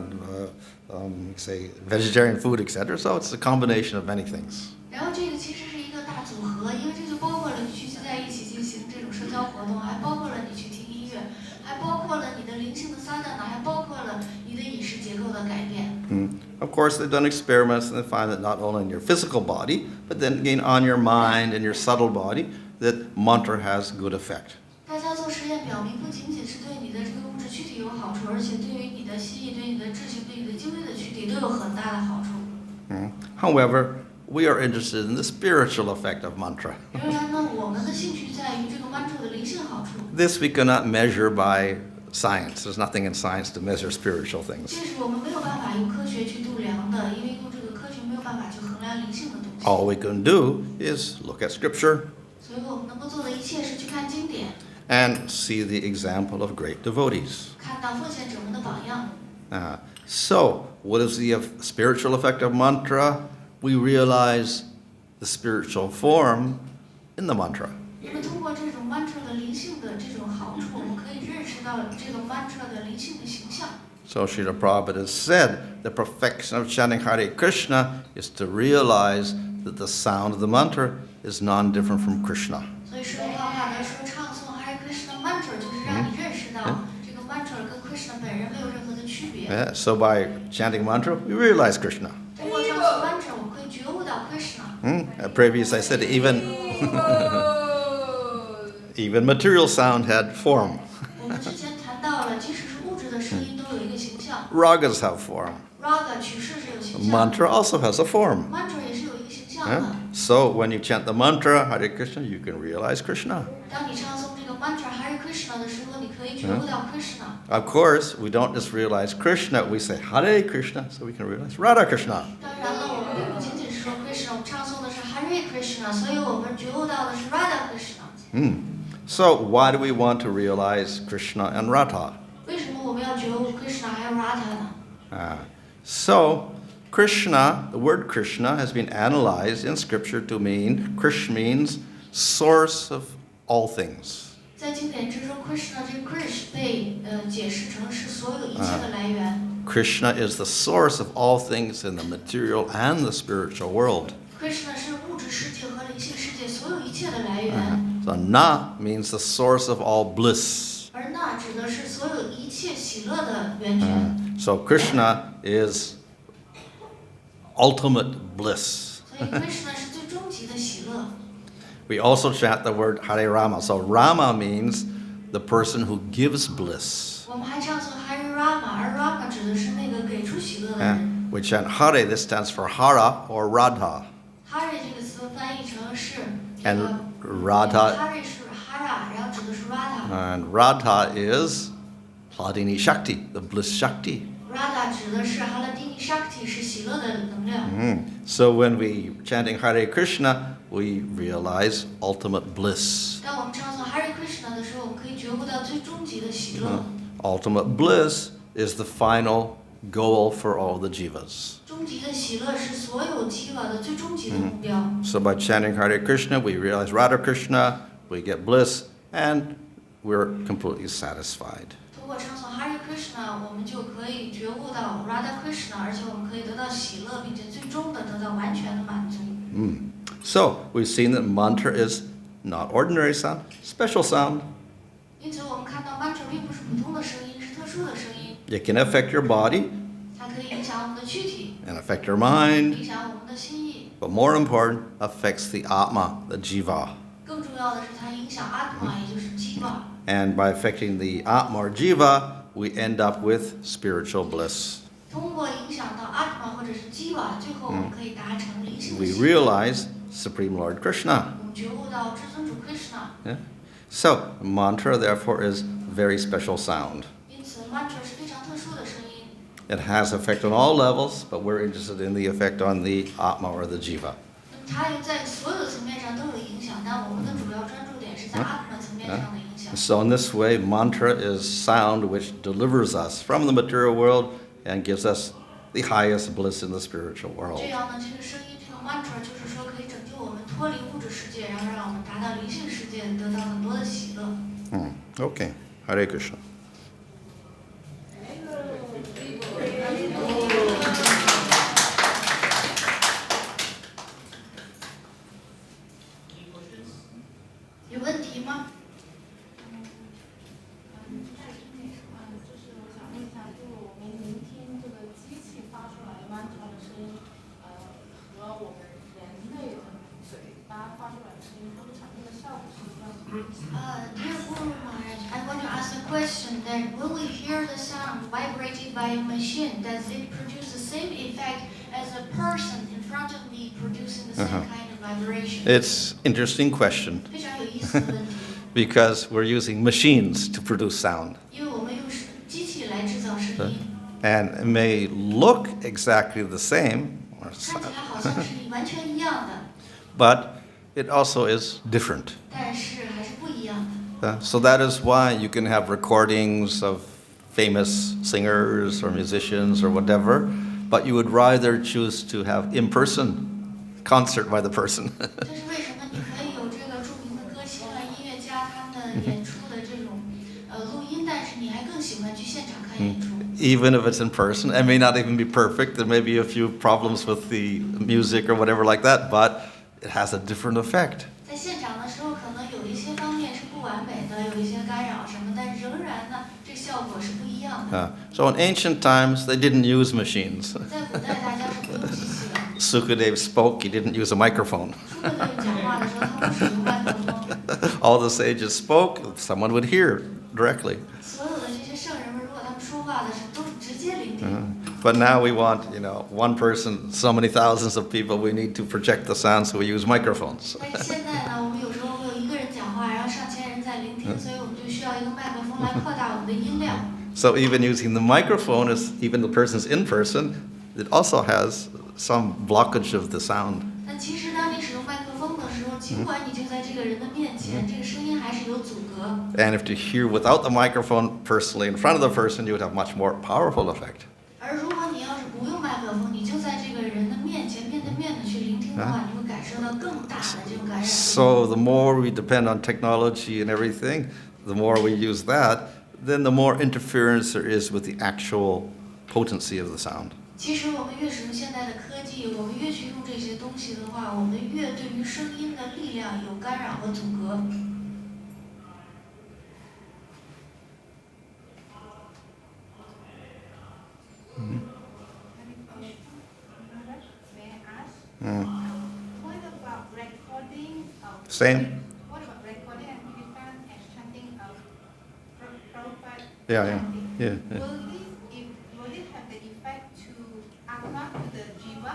and, say, vegetarian food, etc. So it's a combination of many things. 然后这个其实是一个大组合，因为这就包括了你聚集在一起进行这种社交活动，还包括了你去听音乐，还包括了你的灵性的撒旦呢，还包括了你的饮食结构的改变。 Of course, they've done experiments and they find that not only in your physical body, but then again on your mind and your subtle body, that mantra has good effect. 大家做实验表明，不仅仅是对你的这个物质躯体有好处，而且对于你的心意、对你的智性、对你的精微的躯体都有很大的好处。 However, we are interested in the spiritual effect of mantra. 仍然呢，我们的兴趣在于这个 mantra 的灵性好处。 This we cannot measure by science. There's nothing in science to measure spiritual 这 things. 是我们没有办法用科学去度量的，因为用这个科学没有办法去衡量灵性的东西。 All we can do is look at scripture 所以我们能够做的一切是去看经典， and see the example of great devotees. 看到奉献者们的榜样。 So, what is the spiritual effect of mantra? We realize the spiritual form in the mantra. 因为通过这种 mantra 的灵性的这种好处，我们可以认识到这个 mantra 的灵性的形象。 So Srila Prabhupada has said the perfection of chanting Hare Krishna is to realize that the sound of the mantra is non-different from Krishna. 所以，释迦牟尼佛说，唱诵 Hare Krishna mantra 就是让你认识到这个 mantra 跟 Krishna 本人没有任何的区别。 So by chanting mantra, we realize Krishna. 通过唱诵 mantra，我们可以觉悟到 Krishna。 Previous I said even material sound had form. 我们之前谈到了，即使是物质的声音都有一个形象。 Ragas have form. Raga 曲式是有形象的。 Mantra also has a form. mantra 也是有一个形象的。 So when you chant the mantra Hare Krishna, you can realize Krishna. 当你唱诵这个 mantra Hare Krishna 的时候，你可以觉悟到 Krishna。 Of course, we don't just realize Krishna, we say Hare Krishna, so we can realize Radha Krishna. 当然了，我们并不仅仅是说 Krishna， 我们唱诵的是 Hare Krishna， 所以我们觉悟到的是 Radha Krishna。 So why do we want to realize Krishna and Radha? 为什么我们要觉悟 Krishna 还有 Radha 呢？ So Krishna, the word Krishna has been analyzed in scripture to mean, Krishna means source of all things. 在经典之中 ，Krishna 这个 Krish 被解释成是所有一切的来源。 Krishna is the source of all things in the material and the spiritual world. Krishna 是物质世界和灵性世界所有一切的来源。 So Na means the source of all bliss. 而那指的是所有一切喜乐的源泉。 So Krishna is ultimate bliss. 所以 Krishna 是最终极的喜乐。 We also chant the word Hare Rama. So Rama means the person who gives bliss. 我们还唱诵 Hare Rama， 而 Rama 指的是那个给出喜乐的人。 We chant Hare, this stands for Hara or Radha. Hare 这个词翻译成是这 And 个 Radha Hare 是 Hara， 然后指的是 Radha。 and Radha is Hladini Shakti, the bliss Shakti. Radha 指指的是哈拉蒂尼 Shakti 是喜乐的能量。So when we chanting Hare Krishna, we realize ultimate bliss. 当我们唱诵 Hare Krishna 的时候，我们可以觉悟到最终极的喜乐。Ultimate bliss is the final goal for all the jivas. 终极的喜乐是所有 jiva 的最终极的目标。So by chanting Hare Krishna, we realize Radha Krishna, we get bliss, and we're completely satisfied. 通过唱诵 Hare Krishna， 我们就可以觉悟到 Radha Krishna， 而且我们可以得到喜乐，并且最终的得到完全的满足。So we've seen that mantra is not ordinary sound, special sound. 因此，我们看到 mantra 并不是普通的声音，是特殊的声音。It can affect your body 它可以影响我们的躯体， and affect your mind, 影响我们的心意。 but more important, affects the atma, the jiva. 更重要的是，它影响 atma， 也就是 jiva。 And by affecting the atma or jiva, we end up with spiritual bliss. 通过影响到 atma 或者是 jiva， 最后我们可以达成灵性的 We 喜乐。 realize Supreme Lord Krishna. 我们觉悟到至尊主 Krishna。 Yeah? So mantra, therefore, is very special sound. 因此 mantra 是非常特殊的声音。 It has effect on all levels, but we're interested in the effect on the atma or the jiva. 它在所有的层面上都有影响，但我们的主要专注点是在 atma 层面上的影响。 So in this way, mantra is sound which delivers us from the material world and gives us the highest bliss in the spiritual world. 这样呢，这个声音，这个 mantra 就是说可以拯救我们脱离物质世界，然后让我们达到灵性世界，得到很多的喜乐。Okay. Hare Krishna. Dear Guru Maharaj, I want to ask a question that when we hear the sound vibrated by a machine, does it produce the same effect as a person in front of me producing the same kind of vibration? It's an interesting question 非常有意思的问题， because we're using machines to produce sound. 因为我们用机器来制造声音， And it may look exactly the same, 看起来好像是完全一样的， but it also is different. 但是还是不一样的。 So that is why you can have recordings of famous singers or musicians or whatever, but you would rather choose to have in-person concert by the person. 这是为什么你可以有这个著名的歌星啊、音乐家他们演出的这种录音，但是你还更喜欢去现场看演出。 Even if it's in person, it may not even be perfect. There may be a few problems with the music or whatever like that, but it has a different effect. 在现场的时候，可能有一些方面是不完美的，有一些干扰什么，但仍然呢，这效果是不一样的。 So in ancient times, they didn't use machines. 在古代，大家是不用机器的。 Sukadev spoke, he didn't use a microphone. 诸葛亮讲话的时候，他不使用麦克风。 All the sages spoke, someone would hear directly. 所有的这些圣人们，如果他们说话的时候，都是直接聆听。 But now we want, one person, so many thousands of people, we need to project the sound, so we use microphones. 但是现在呢，我们有时候会有一个人讲话，然后上千人在聆听，所以我们就需要一个麦克风来扩大我们的音量。 So even using the microphone, is even the person's in person, it also has some blockage of the sound. 但其实当你使用麦克风的时候，尽管你就在这个人的面前，这个声音还是有阻隔。 And if you hear without the microphone personally in front of the person, you would have much more powerful effect. 而如果你要是不用麦克风，你就在这个人的面前面对面的去聆听的话，你会感受到更大的这种感染力。 So the more we depend on technology and everything, the more we use that, then the more interference there is with the actual potency of the sound. 其实我们越使用现代的科技，我们越去用这些东西的话，我们越对于声音的力量有干扰和阻隔。 What about recording of Same? What about recording and Kirtan and chanting of Prabhupada? Yeah. chanting? Will it have the effect to atma to the jiva?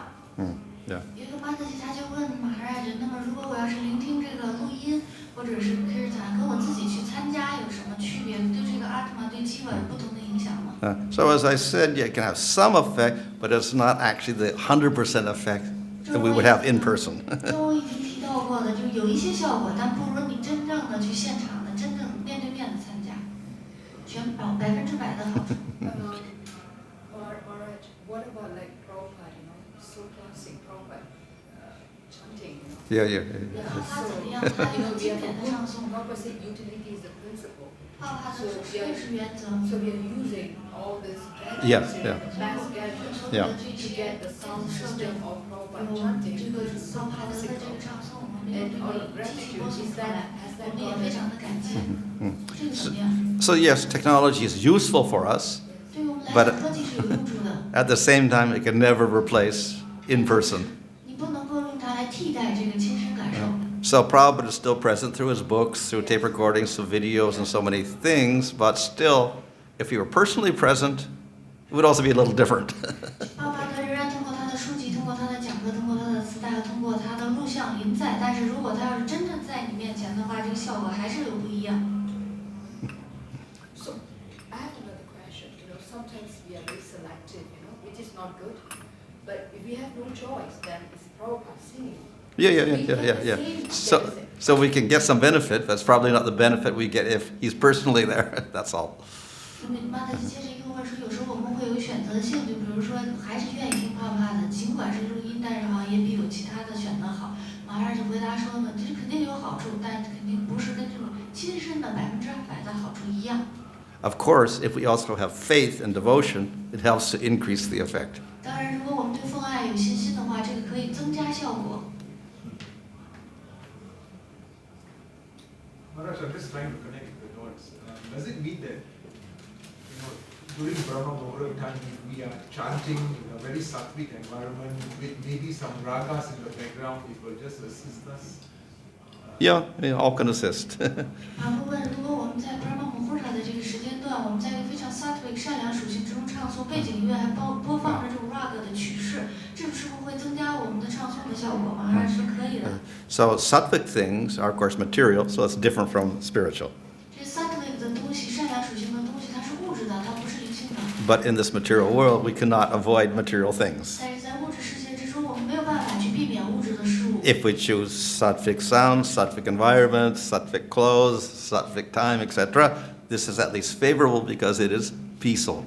Yeah. 有一个巴特吉他就问马哈拉人，那么如果我要是聆听这个录音，或者是 Kirtan， 跟我自己去参加有什么区别？对这个阿特玛对基瓦有不同的影影响吗？ So as I said, you can have some effect, but it's not actually the 100% effect that we would have in person. 正如我已经提到过的，就是有一些效果，但不如你真正的去现场的、真正面对面的参加，100%的好处。Or what about like Prabhupada, so classic Prabhupada chanting, Yeah. 他怎么样？他有 we 经 have 典的唱诵。 opposite utility is the principle. 泡泡的是原则。 So we are using all this Yeah, gadgets, yeah. advanced gadgets Yeah. to get the sound system of 有 Prabhupada 这 chanting. 个 This is 泡 so 泡的这 classical. 个唱诵，我们用 And 这 our 个机器 gratitude 播送 is 出来， that 我们也非常的感激。这个怎么样？ So yes, technology is useful for us. 对于我们来 But 讲，科技是有用处的。 at the same time, it can never replace in person. 你不能够用它来替代这个亲身感受。 So Prabhupada is still present through his books, through tape recordings, through videos, and so many things. But still, if he were personally present, it would also be a little different. 泡泡他仍然通过他的书籍、通过他的讲课、通过他的磁带和通过他的录像临在，但是如果他要是真正在你面前的话，这个效果还是有不一样。 So I have another question. Sometimes we are very selective, which is not good. But if we have no choice, then it's Prabhupada singing. Yeah. So we can get some benefit. That's probably not the benefit we get if he's personally there. That's all. 那么妈的接着一个问说，有时候我们会有选择性，就比如说还是愿意听泡泡的，尽管是录音，但是好像也比有其他的选择好。马上就回答说呢，这肯定有好处，但肯定不是跟这种亲身的100%的好处一样。 Of course, if we also have faith and devotion, it helps to increase the effect. 当然，如果我们对奉爱有信心的话，这个可以增加效果。 Maharaj, I'm just trying to connect the dots. Does it mean that, during Brahma Muhurat time, we are chanting in a very sattvic environment with maybe some ragas in the background, it will just assist us? Yeah, all can assist. 马夫问，如果我们在 Brahma Muhurta 的这个时间段，我们在一个非常 sattvic 善良属性之中唱诵，背景音乐还播放着这种 raga 的曲式，这个是不是会增加我们的唱诵的效果吗？还是可以的。 So sattvic things are, of course, material, so it's different from spiritual. 这 sattvic 的东西，善良属性的东西，它是物质的，它不是灵性的。 But in this material world, we cannot avoid material things. 但是在物质世界之中，我们没有办法去避免物质的事物。 If we choose sattvic sounds, sattvic environment, sattvic clothes, sattvic time, etc., this is at least favorable because it is peaceful.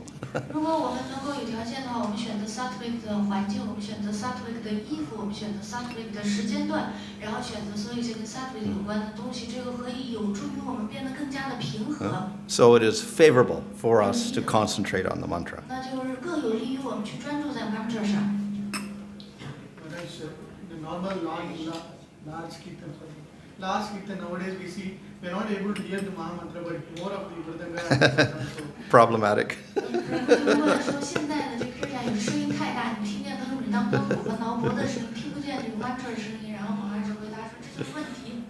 如果我们能够有条件的话，我们选择 sattvic 的环境，我们选择 sattvic 的衣服，我们选择 sattvic 的时间段，然后选择所有一些跟 sattvic 有关的东西，这个可以有助于我们变得更加的平和。 So it is favorable for us to concentrate on the mantra. 那就是更有利于我们去专注在 mantra 上。 The normal large kirtan nowadays we see we are not able to hear the Maha Mantra, but more of the Vridanga. Problematic. 如果说现在的这个客栈有声音太大，你听见都是你当波鼓和挠脖的声音，听不见这个 mantra 的声音，然后马上就回答说这就是问题。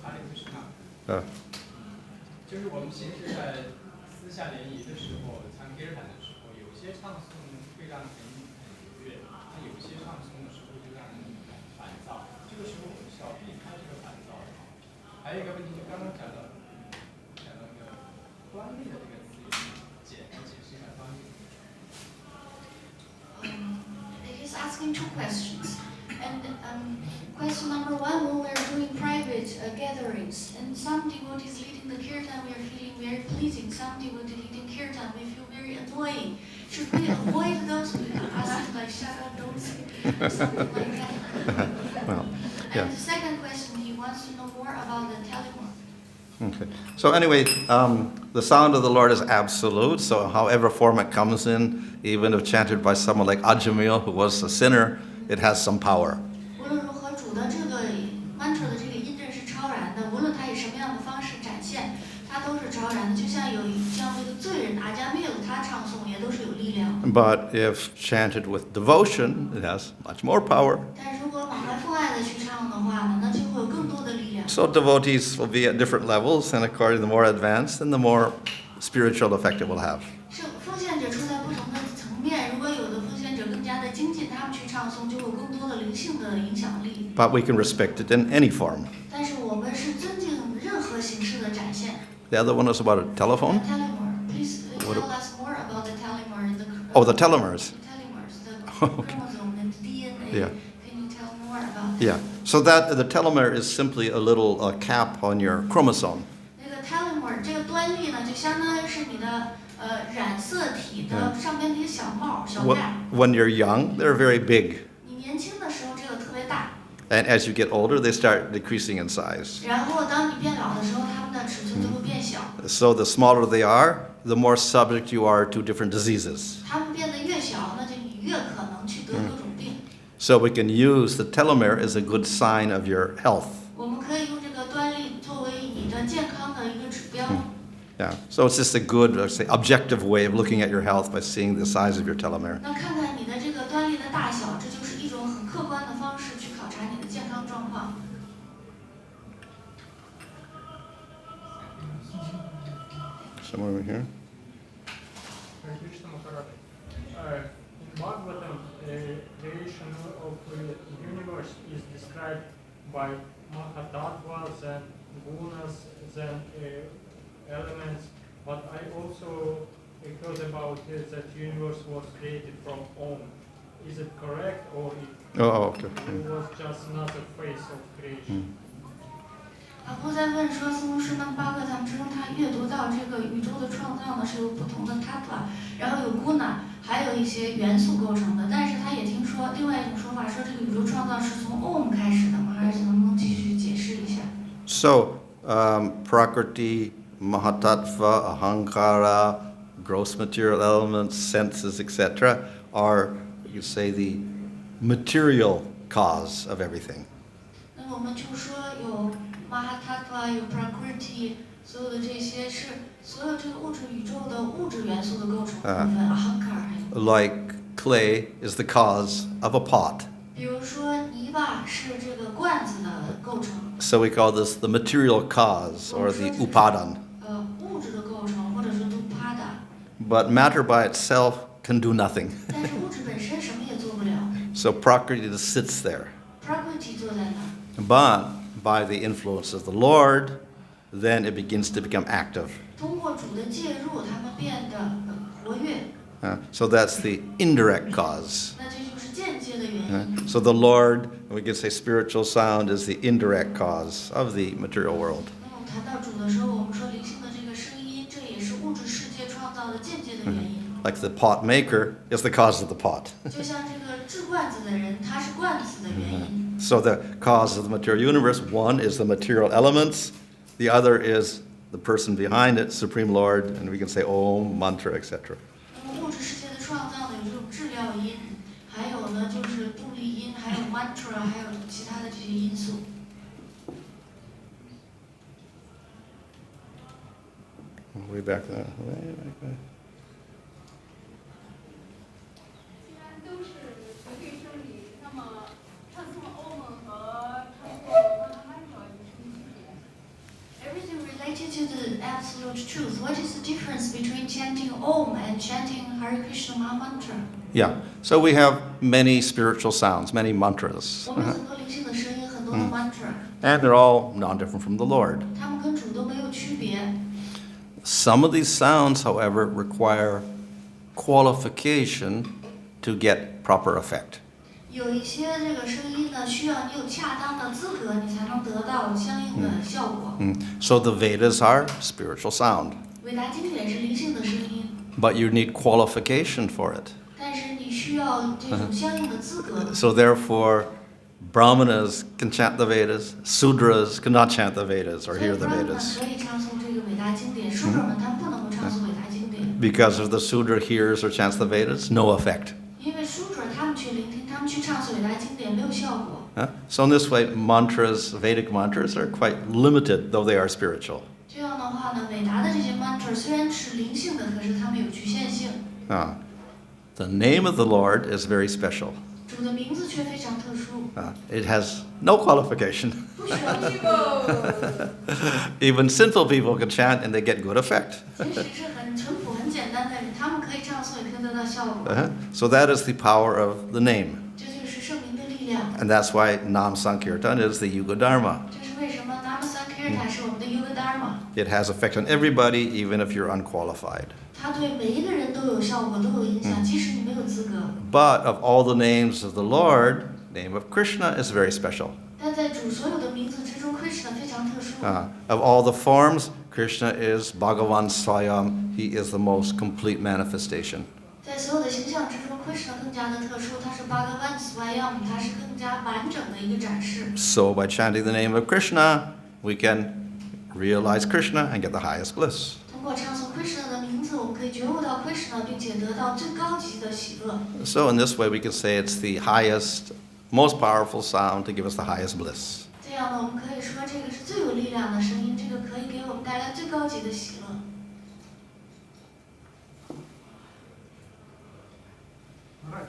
Hare Krishna， 就是我们平时在私下联谊的时候，唱 Kirtan 的时候，有些唱诵会让人很愉悦，那有些唱诵的时候就让人很烦躁。这个时候我们需要避开这个烦躁。还有一个问题，就刚刚讲到那个观念的这个词语，简单解释一下观念。He's asking two questions. And question number one, when we're doing private gatherings, and some devotees leading the kirtan, we are feeling very pleasing. Some devotees leading kirtan, we feel very annoying. Should we avoid those? We ask him like, shut up, don't speak, something like that. Well, yeah. And the second question, he wants to know more about the telephone. Okay. So anyway, the sound of the Lord is absolute. So however form it comes in, even if chanted by someone like Ajamil, who was a sinner, it has some power. 无论如何，主的这个 mantra 的这个音阵是超然的，无论他以什么样的方式展现，它都是超然的。就像有这样的一个罪人阿伽缪，他唱诵也都是有力量。 But if chanted with devotion, it has much more power. 但如果满怀父爱的去唱的话呢，那就会有更多的力量。 So devotees will be at different levels, and according to the more advanced, and the more spiritual effect it will have. 是奉献者处在不同的层面，如果有的奉献者更加的精进，他们去唱诵就有更多的灵性的影响力。But we can respect it in any form. 但是我们是尊敬任何形式的展现。The other one was about a telephone? Telomere. Please What tell us more about the telomere. Oh, the telomeres. The telomeres, the chromosome and DNA. Yeah. Can you tell more about that? Yeah. So that the telomere is simply a little cap on your chromosome. 那个 telomere 这个端粒呢，就相当于是你的染色体的上边的一个小帽、小盖。When you're young, they're very big. 你年轻的时候，这个特别大。 And as you get older, they start decreasing in size. 然后当你变老的时候，它们的尺寸就会变小。So the smaller they are, the more subject you are to different diseases. 它们变得越小，那就你越可能去得各种病。So we can use the telomere as a good sign of your health. 我们可以用这个端粒作为你的健康的一个指标。Yeah. So it's just a good, let's say, objective way of looking at your health by seeing the size of your telomere. 那看看你的这个端粒的大小，这就是一种很客观的方式去考察你的健康状况。 Somewhere over here. Hare Krishna Maharaj. In Bhagavatam, the creation of the universe is described by Mahatattvas and gunas and elements, but I also heard about it that universe was created from Om. Is it correct, or Okay. it was just another phase of creation? 阿婆在问说，似乎是那八个咱们之中，他阅读到这个宇宙的创造呢是由不同的 tattva， 然后有 guna， 还有一些元素构成的。但是他也听说另外一种说法，说这个宇宙创造是从 Om 开始的吗？还是能不能继续解释一下 So, Prakriti, Mahatattva, Ahankara, gross material elements, senses, etc., are, you say, the material cause of everything. 那我们就说有 Mahatattva， 有 Prakriti， 所有的这些是所有这个物质宇宙的物质元素的构成部分。Ahankara， Like clay is the cause of a pot. 比如说泥巴是这个罐子的构成。 So we call this the material cause or the upadan. 物质的构成，或者说 upada。 But matter by itself can do nothing. 但是物质本身什么也做不了。So Prakriti just sits there. Prakriti 坐在那儿。 But by the influence of the Lord, then it begins to become active. 通过主的介入，它们变得活跃。So that's the indirect cause. 那这就是间接的原因。 So the Lord, we could say spiritual sound, is the indirect cause of the material world. 那我们谈到主的时候，我们说灵性的这个声音，这也是物质世界创造的间接的原因。 Like the pot maker is the cause of the pot. 就像这个制罐子的人，他是罐子的原因。 So the cause of the material universe, one is the material elements, the other is the person behind it, Supreme Lord, and we can say Om, mantra, etc. 那么物质世界的创造呢，有这种质料音，还有呢就是助力音，还有 mantra， 还有其他的这些因素。 Way back there. Way back there. 既然都是绝对真理，那么唱诵 Om 和唱诵 Mantra 有什么区别？ Everything related to the absolute truth. What is the difference between chanting Om and chanting Hare Krishna Mantra? Yeah. So we have many spiritual sounds, many mantras. 我们很多灵性的声音，很多的 mantra， And they're all non-different from the Lord. 它们跟主都没有区别。 Some of these sounds, however, require qualification to get proper effect. 有一些这个声音呢，需要你有恰当的资格，你才能得到相应的效果。So the Vedas are spiritual sound, 伟大经典是灵性的声音， but you need qualification for it. 但是你需要这种相应的资格。 So therefore, Brahmanas can chant the Vedas, Sudras cannot chant the Vedas or 所以 hear the 他们 Vedas. 可以唱诵这个伟大经典，书者们他们不能够唱诵伟大经典， Because if the Sudra hears or chants the Vedas, no effect. 因为书者他们去聆听，他们去唱诵伟大经典没有效果。 So in this way, mantras, Vedic mantras, are quite limited, though they are spiritual. 这样的话呢，伟大的这些 mantra 虽然是灵性的，可是它们有局限性。 The name of the Lord is very special. 主的名字却非常特殊， It has no qualification. 不需要 Even sinful people can chant and they get good effect. 即使是很淳朴、很简单的人，他们可以唱诵，也可以得到效果。 So that is the power of the name. 这就是圣名的力量。 And that's why Nam Sankirtan is the Yuga Dharma. 这是为什么 Nama Sankirtan 日塔是我们的 Yoga Dharma， It has effect on everybody, even if you're unqualified. 它对每一个人都有效果，都有影响，即使你没有资格。 But of all the names of the Lord, the name of Krishna is very special. 但在主所有的名字之中 ，Krishna 非常特殊。 Of all the forms, Krishna is Bhagavan Swayam. He is the most complete manifestation. 在所有的形象之中 ，Krishna 更加的特殊，它是 Bhagavan Swayam， 它是更加完整的一个展示。 So by chanting the name of Krishna, we can realize Krishna and get the highest bliss. 通过唱诵 Krishna 的名字，我们可以觉悟到 Krishna， 并且得到最高级的喜乐。 So in this way, we can say it's the highest, most powerful sound to give us the highest bliss. 这样呢，我们可以说这个是最有力量的声音，这个可以给我们带来最高级的喜乐。 Maharaj,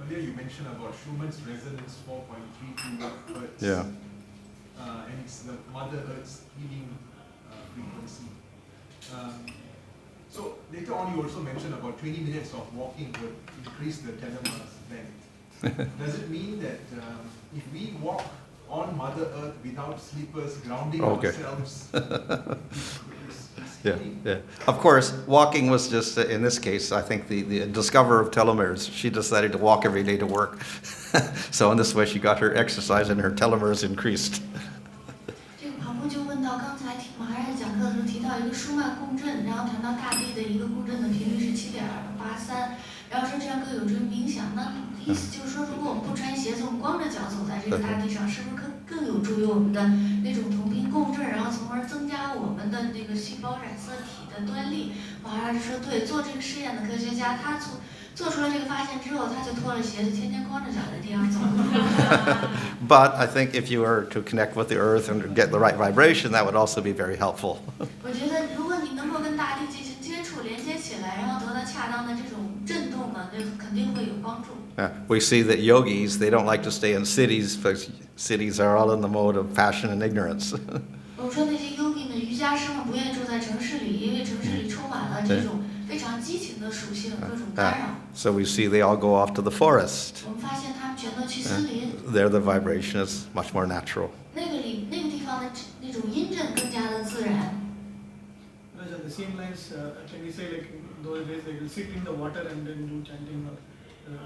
earlier you mentioned about Schumann's resonance 4.32 hertz. Yeah. And it's the Mother Earth's healing frequency. So later on you also mentioned about 20 minutes of walking would increase the telomeres length. Does it mean that if we walk on Mother Earth without sleepers, grounding ourselves, Yeah. Of course, walking was just, in this case, I think the discoverer of telomeres. She decided to walk every day to work. So in this way, she got her exercise and her telomeres increased. 这个跑步就问到，刚才听马哈然讲课的时候提到一个舒曼共振，然后谈到大地的一个共振的频率是7.83，然后说这样更有助于冥想。那意思就是说，如果我们不穿鞋子，我们光着脚走在这个大地上，是不是更有助于我们的那种同频共振，然后从而增加我们的那个细胞染色体的端粒？马哈然说，对，做这个试验的科学家，他做出了这个发现之后，他就脱了鞋子，天天光着脚在地上走。But I think if you were to connect with the earth and get the right vibration, that would also be very helpful. 我觉得，如果你能够跟大地进行接触、连接起来，然后得到恰当的这种震动呢，那肯定会有帮助。We see that yogis, they don't like to stay in cities because cities are all in the mode of passion and ignorance. 我说那些 yogi 呢，瑜伽师们不愿意住在城市里，因为城市里充满了这种非常激情的属性，各种干扰。So we see they all go off to the forest. 我们发现他们全都去森林。There the vibration is much more natural. 那个地方的那种音震更加的自然。On the same lines, can we say like those days they will sit in the water and then do chanting or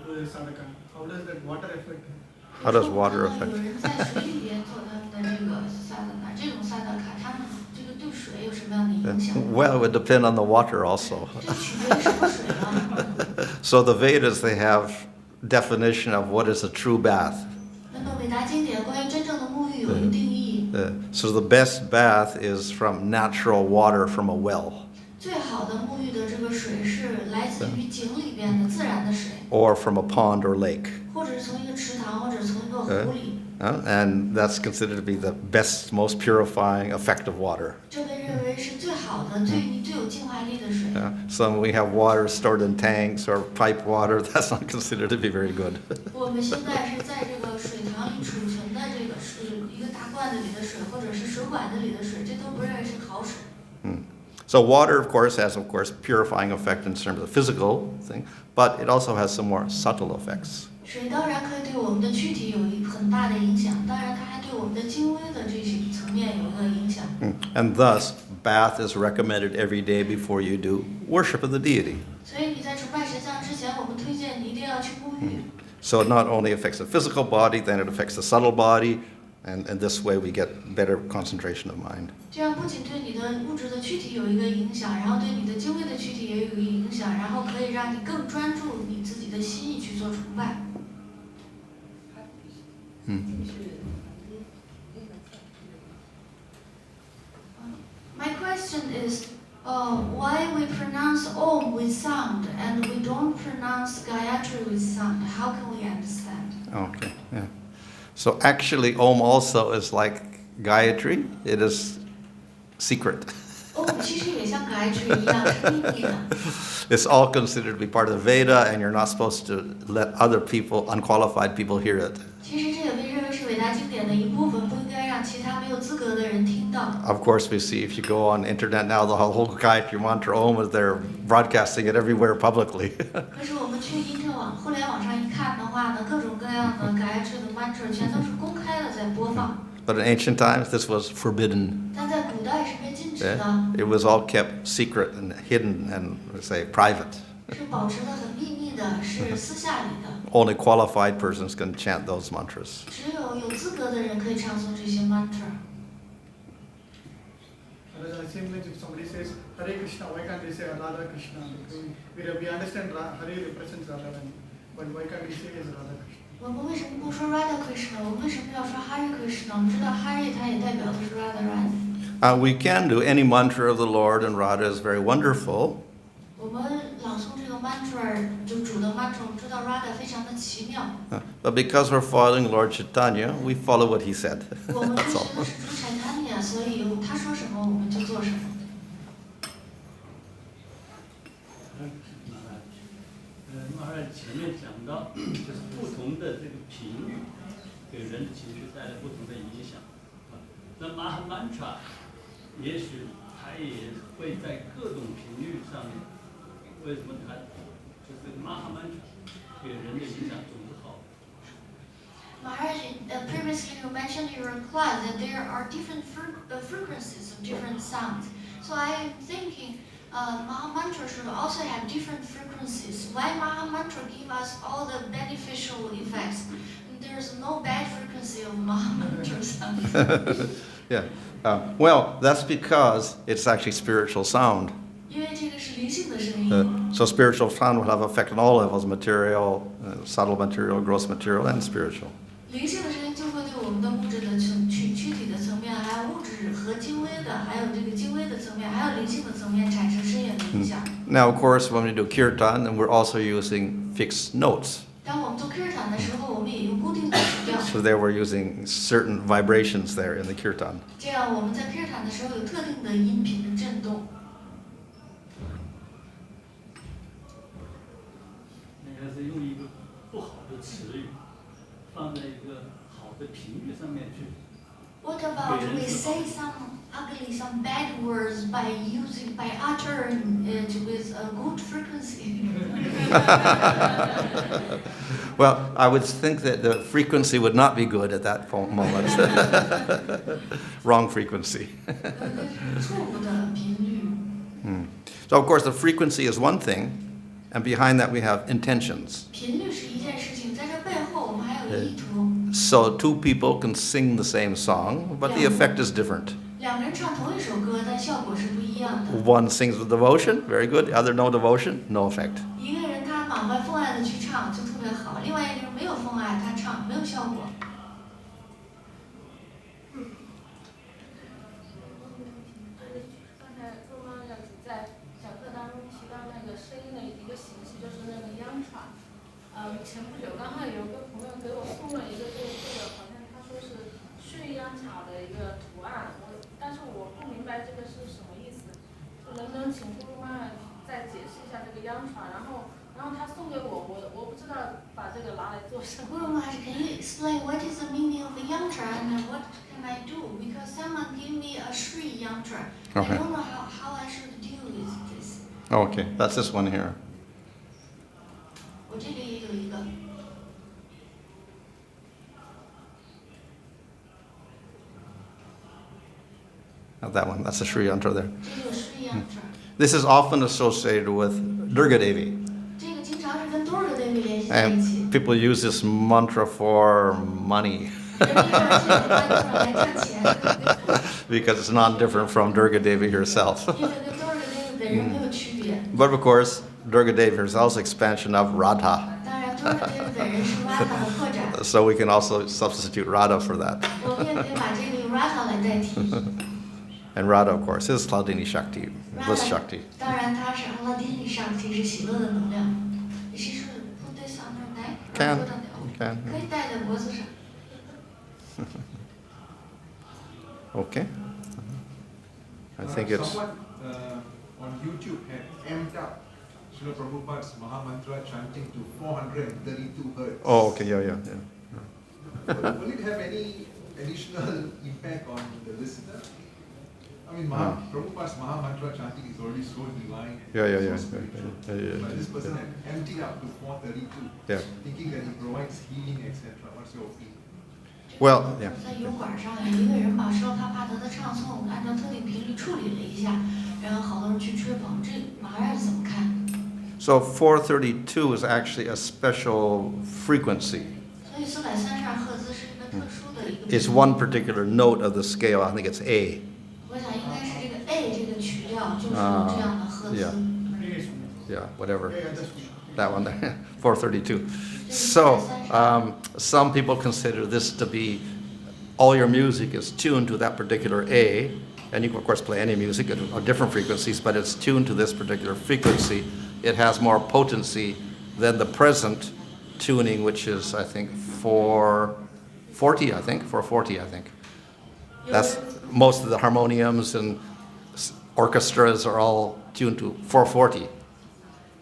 do the sadhaka? How does that water affect them? How does water affect? 有人在水里边做他们的这个萨达卡，这种萨达卡，他们这个对水有什么样的影响？ Well, it would depend on the water also. 这取决于什么水呢？ So the Vedas, they have definition of what is a true bath. 那么伟大经典关于真正的沐浴有一个定义。 So the best bath is from natural water from a well. 最好的沐浴的这个水是来自于井里边的自然的水， Or from a pond or lake. 或者是从一个池塘，或者从一个湖里。 And that's considered to be the best, most purifying, effective water. 这被认为是最好的、最有净化力的水。 So when we have water stored in tanks or pipe water, that's not considered to be very good. 我们现在是在这个水塘里储存的这个是一个大罐子里的水，或者是水管子里的水，这都不认为是好水。 So water, of course, has, purifying effect in terms of physical thing, but it also has some more subtle effects. 水当然可以对我们的躯体有很大的影响，当然它还对我们的精微的这些层面有一个影响。 And thus, bath is recommended every day before you do worship of the deity. 所以你在崇拜神像之前，我们推荐你一定要去沐浴。 So it not only affects the physical body, then it affects the subtle body, and this way we get better concentration of mind. 这样不仅对你的物质的躯体有一个影响，然后对你的精微的躯体也有一个影响，然后可以让你更专注你自己的心意去做崇拜。My question is, why we pronounce Om with sound and we don't pronounce Gayatri with sound? How can we understand? Okay, yeah. So actually, Om also is like Gayatri. It is secret. Om 其实也像 Gayatri 一样是秘密的。 It's all considered to be part of the Veda, and you're not supposed to let other people, unqualified people, hear it. 其实这也被认为是伟大经典的一部分，不应该让其他没有资格的人听到。 Of course, we see if you go on the internet now, the whole Gayatri mantra Om is there, broadcasting it everywhere publicly. 可是我们去互联网上一看的话呢，各种各样的 Gayatri 的 mantra 全都是公开的在播放。But in ancient times, this was forbidden. 但在古代是被禁止 Yeah? 的， It was all kept secret and hidden and, let's say, private. 是保持的很秘密的，是私下里的。 Only qualified persons can chant those mantras. 只有有资格的人可以唱诵这些 mantra。 Same like if somebody says Hare Krishna, why can't they say Radha Krishna? Because we understand Hare represents Radharani, but why can't we say as Radha Krishna? 我们为什么不说 Radha Krishna？ 我们为什么要说 Hare Krishna？ 我们知道 Hare 它也代表的是 Radharani。 We can do any mantra of the Lord, and Radha is very wonderful. 我们朗诵这个 mantra， 就主的 mantra， 我们知道 Radha 非常的奇妙。 But because we're following Lord Chaitanya, we follow what he said. 我们追 That's 随 all. 的是主 Chaitanya， 所以他说什么我们就做什么。 马上前面讲到，就是不同的这个频率给人的情绪带来不同的影响。那Mahamantra也许它也会在各种频率上面，为什么它就是Mahamantra给人的影响总是好？ Maharaj, previously you mentioned in your class that there are different frequencies of different sounds. So I am thinking Maha Mantra should also have different frequencies. Why Maha Mantra give us all the beneficial effects? There's no bad frequency of Maha Mantra sound. Yeah. Well, that's because it's actually spiritual sound. 因为这个是灵性的声音。 So spiritual sound will have effect on all levels: material, subtle material, gross material, and spiritual. 灵性的声音就会对我们的物质的躯体的层面，还有物质和精微的，还有这个精微的层面，还有灵性的层面产生深远的影响。 Now, of course, when we do kirtan, then we're also using fixed notes. 当我们做 kirtan 的时候，我们也用固定的曲调。 So there we're using certain vibrations there in the kirtan. 这样我们在 kirtan 的时候有特定的音频的震动。 那要是用一个不好的词语放在一个好的频率上面去。 What about we say some ugly, some bad words by uttering it with a good frequency? Well, I would think that the frequency would not be good at that moment. Wrong frequency. 那是错误的频率。 So, of course, the frequency is one thing, and behind that we have intentions. 频率是一件事情，在这背后我们还有意图。 So, two people can sing the same song, but the effect is different. 两个人唱同一首歌，但效果是不一样的。 One sings with devotion, very good. The other, no devotion, no effect. 一个人他满怀奉爱的去唱，就特别好；另外一个人没有奉爱，他唱没有效果。 刚才周妈讲在讲课当中提到那个声音的一个形式，就是那个央传。前不久刚好有个朋友给我送了一个这个好像他说是血央草的一个图案，但是我不明白这个是什么意思，能不能请姑姑妈妈再解释一下这个央传？然后他送给我，我不知道把这个拿来做什么。 Guru Maharaj, can you explain what is the meaning of the yantra and what can I do? Because someone gave me a Shri yantra. Okay. I don't know how I should deal with this. Okay, that's this one here. 我这里也有一个。 Not that one. That's the Sri Yantra there. 这个 Shri yantra， This is often associated with Durga Devi. 这个经常是跟 Durga Devi 联系在一起。 And people use this mantra for money 人们用这个来赚钱， because it's not different from Durga Devi herself. 因为跟 Durga Devi 本人没有区别。 But of course, Durga Devi is also expansion of Radha. 当然 ，Durga Devi 本人是 Radha 的扩展， So we can also substitute Radha for that. 我们也可以把这个用 Radha 来代替。 And Radha, of course, is Hladini Shakti, bliss Radha Shakti. 当然它是阿拉丁尼上体，是喜乐的能量。She should put this on her neck. Can. Put on the- Can. 可以戴在脖子上。 Okay. I think it's. Someone on YouTube had amped up Srila Prabhupada's Mahamantra chanting to 432 hertz. Oh, okay, yeah. Will it have any additional impact on the listener? I mean, Prabhupada's Mahamantra chanting is already so divine and Yeah. so spiritual. Yeah. But this person had amped it up to 432, Yeah. thinking that he provides healing, etc. What's your opinion? Well, yeah. 在油管上有一个人把施罗帕帕德的唱诵按照特定频率处理了一下，然后好多人去吹捧，这马哈是怎么看？ So 432 is actually a special frequency. 所以432赫兹是一个特殊的一个。 It's one particular note of the scale. I think it's A. 我想应该是这个 A 这个曲调就是有这样的赫兹。Yeah, whatever. That one there, 432. So some people consider this to be all your music is tuned to that particular A, and you can of course play any music at different frequencies, but it's tuned to this particular frequency. It has more potency than the present tuning, which is I think 440. I think that's most of the harmoniums and orchestras are all tuned to 440.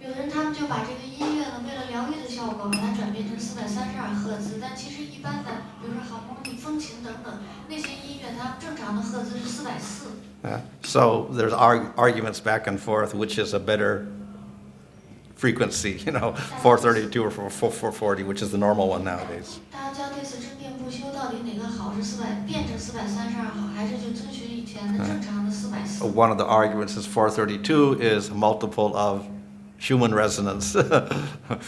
有的人他们就把这个音乐呢，为了疗愈的效果，把它转变成432赫兹。但其实一般的，比如说好梦里风琴等等那些音乐，它正常的赫兹是440。So there's arguments back and forth, which is a better frequency, 432 or 440, which is the normal one nowadays. 大家对此争辩不休，到底哪个好是变成432好，还是就遵循以前的正常的440？ One of the arguments is 432 is a multiple of Schumann resonance,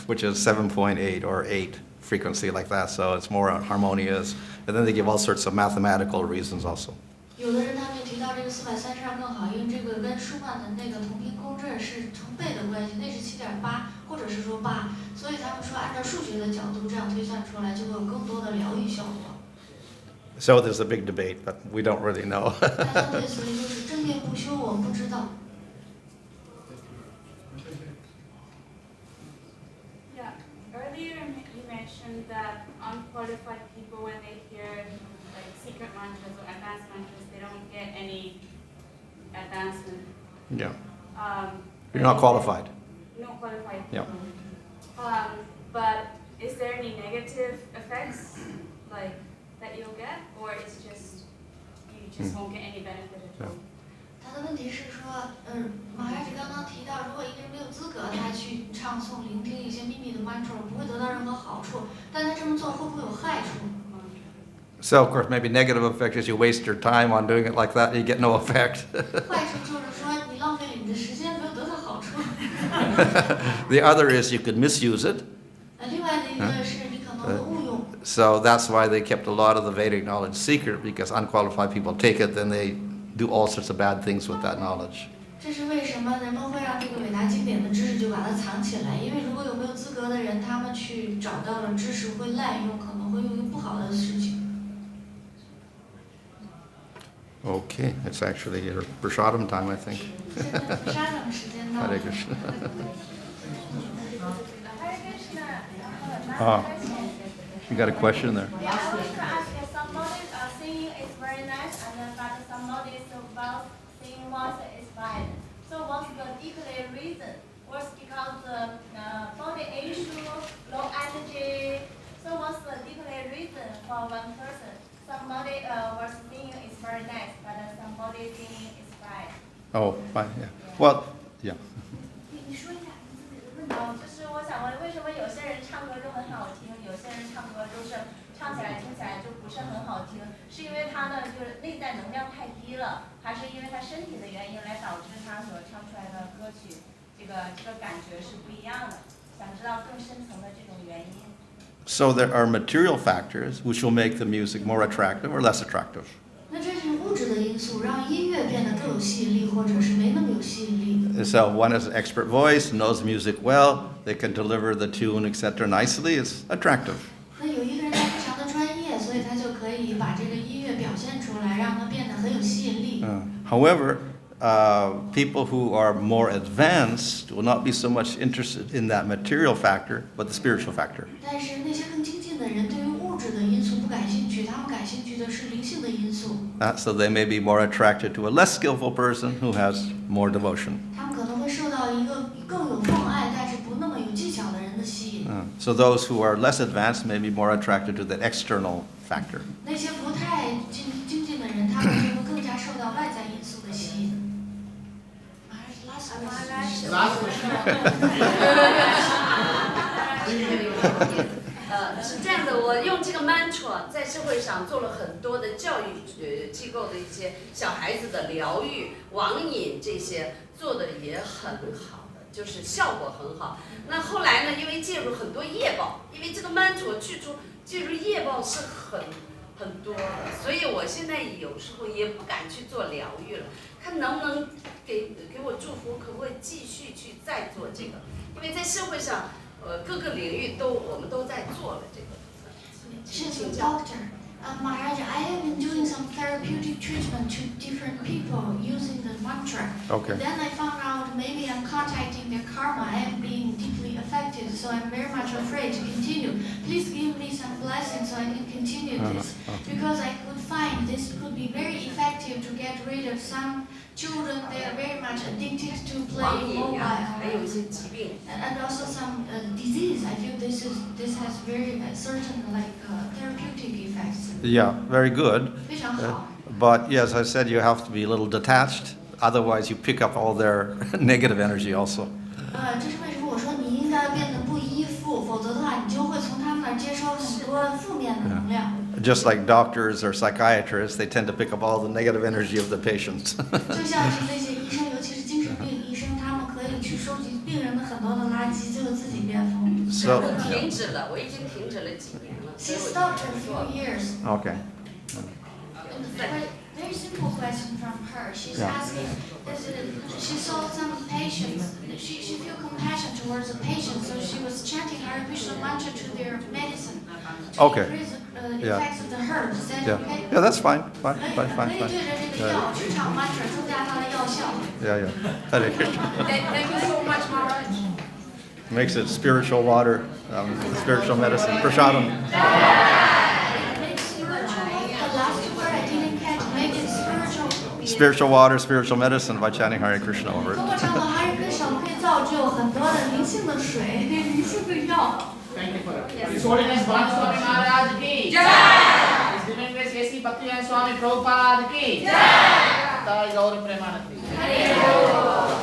which is 7.8 or 8 frequency like that, so it's more harmonious. And then they give all sorts of mathematical reasons also. 有的人他们提到这个432更好，因为这个跟舒曼的那个同频共振是成倍的关系，那是7.8或者是说8，所以他们说按照数学的角度这样推算出来，就会有更多的疗愈效果。So there's a big debate, but we don't really know. 大家对此就是争辩不休，我们不知道。Earlier you mentioned that unqualified people, when they hear like secret mantras or advanced mantras, they don't get any advancement. Yeah. You're not qualified. Not qualified Yeah. people. But is there any negative effects like that you'll get, or it's just you just won't get any benefit at all? 他的问题是说，马哈吉刚刚提到，如果一个人没有资格，他去唱诵、聆听一些秘密的 mantra， 不会得到任何好处，但他这么做会不会有害处？ So of course, maybe negative effect is you waste your time on doing it like that, and you get no effect. 坏处就是说，你浪费了你的时间，没有得到好处。The other is you could misuse it. 另外的一个是你可能会误用。So that's why they kept a lot of the Vedic knowledge secret, because unqualified people take it, then they do all sorts of bad things with that knowledge. 这是为什么人们会让这个伟大经典的知识就把它藏起来？因为如果有没有资格的人，他们去找到了知识会滥用，可能会用于不好的事情。Okay, it's actually your Prashadam time, I think. 现在Prashadam时间到了。 Hare Krishna. Hare Krishna. You got a question there? Yeah, I want to ask you, somebody singing is very nice, and then but somebody about singing was inspired. So what's the particular reason? Was because the body issue, low energy. So what's the particular reason for one person? Somebody was singing is very nice, but somebody singing is bad. Oh, fine, yeah. Well, yeah. 你说一下你自己的问题。就是我想问，为什么有些人唱歌就很好听，有些人唱歌就是唱起来听起来就不是很好听？是因为他的就是内在能量太低了，还是因为他身体的原因来导致他所唱出来的歌曲这个感觉是不一样的？想知道更深层的这种原因。 So there are material factors which will make the music more attractive or less attractive. 那这是物质的因素，让音乐变得更有吸引力，或者是没那么有吸引力。 So one has an expert voice, knows music well, they can deliver the tune, etc. nicely, it's attractive. 那有一个人他非常的专业，所以他就可以把这个音乐表现出来，让它变得很有吸引力。However, people who are more advanced will not be so much interested in that material factor, but the spiritual factor. 但是那些更精进的人对于物质的因素不感兴趣，他们感兴趣的是灵性的因素。So they may be more attracted to a less skillful person who has more devotion. 他们可能会受到一个更有奉爱，但是不那么有技巧的人的吸引。So those who are less advanced may be more attracted to that external factor. 那些不太精进的人，他们就会更加受到外在因素的吸引。Last question. 是这样的，我用这个 mantra 在社会上做了很多的教育机构的一些小孩子的疗愈、网瘾这些做的也很好的，就是效果很好。那后来呢，因为介入很多业报，因为这个 mantra 介入业报是很多的，所以我现在有时候也不敢去做疗愈了，看能不能给我祝福，可不可以继续去再做这个？因为在社会上，各个领域我们都在做了这个。She's a doctor. Maharaj, I have been doing some therapeutic treatment to different people using the mantra. Okay. Then I found out maybe I'm contacting their karma. I am being deeply affected, so I'm very much afraid to continue. Please give me some blessings so I can continue this. Because I could find this could be very effective to get rid of some children. They are very much addicted to playing mobile. And also some disease. I feel this has very certain therapeutic effects. Yeah, very good. 非常好。 But yes, I said you have to be a little detached. Otherwise, you pick up all their negative energy also. 这是为什么我说你应该变得不依附，否则的话，你就会从他们那儿接收很多负面的能量。 Just like doctors or psychiatrists, they tend to pick up all the negative energy of the patients. 就像是那些医生，尤其是精神病医生，他们可以去收集病人的很多的垃圾，最后自己变疯。So, 停止了，我已经停止了几年了。 She stopped a few years. okay. Very simple question from her. She's asking, she saw some patients. She feel compassion towards the patients, so she was chanting Hare Krishna mantra to their medicine. Okay. Increase the effects of the herbs. Is that okay? Yeah, that's fine. Fine. 可以对着这个药去唱 mantra，增加它的药效。 Yeah. Hare Krishna. Thank you so much, Maharaj. Makes it spiritual water, spiritual medicine. Prasadam. Spiritual water, spiritual medicine by chanting Hare Krishna over it. 通过唱到 Hare Krishna，我们可以造就很多的灵性的水，灵性的药。 Thank you for that. His Holiness Bhanu Swami Maharaj ki Jai. His Divineness A.C. Bhaktivedanta Swami Prabhupada ki Jai. Gaur Premanandi. Hare Krishna.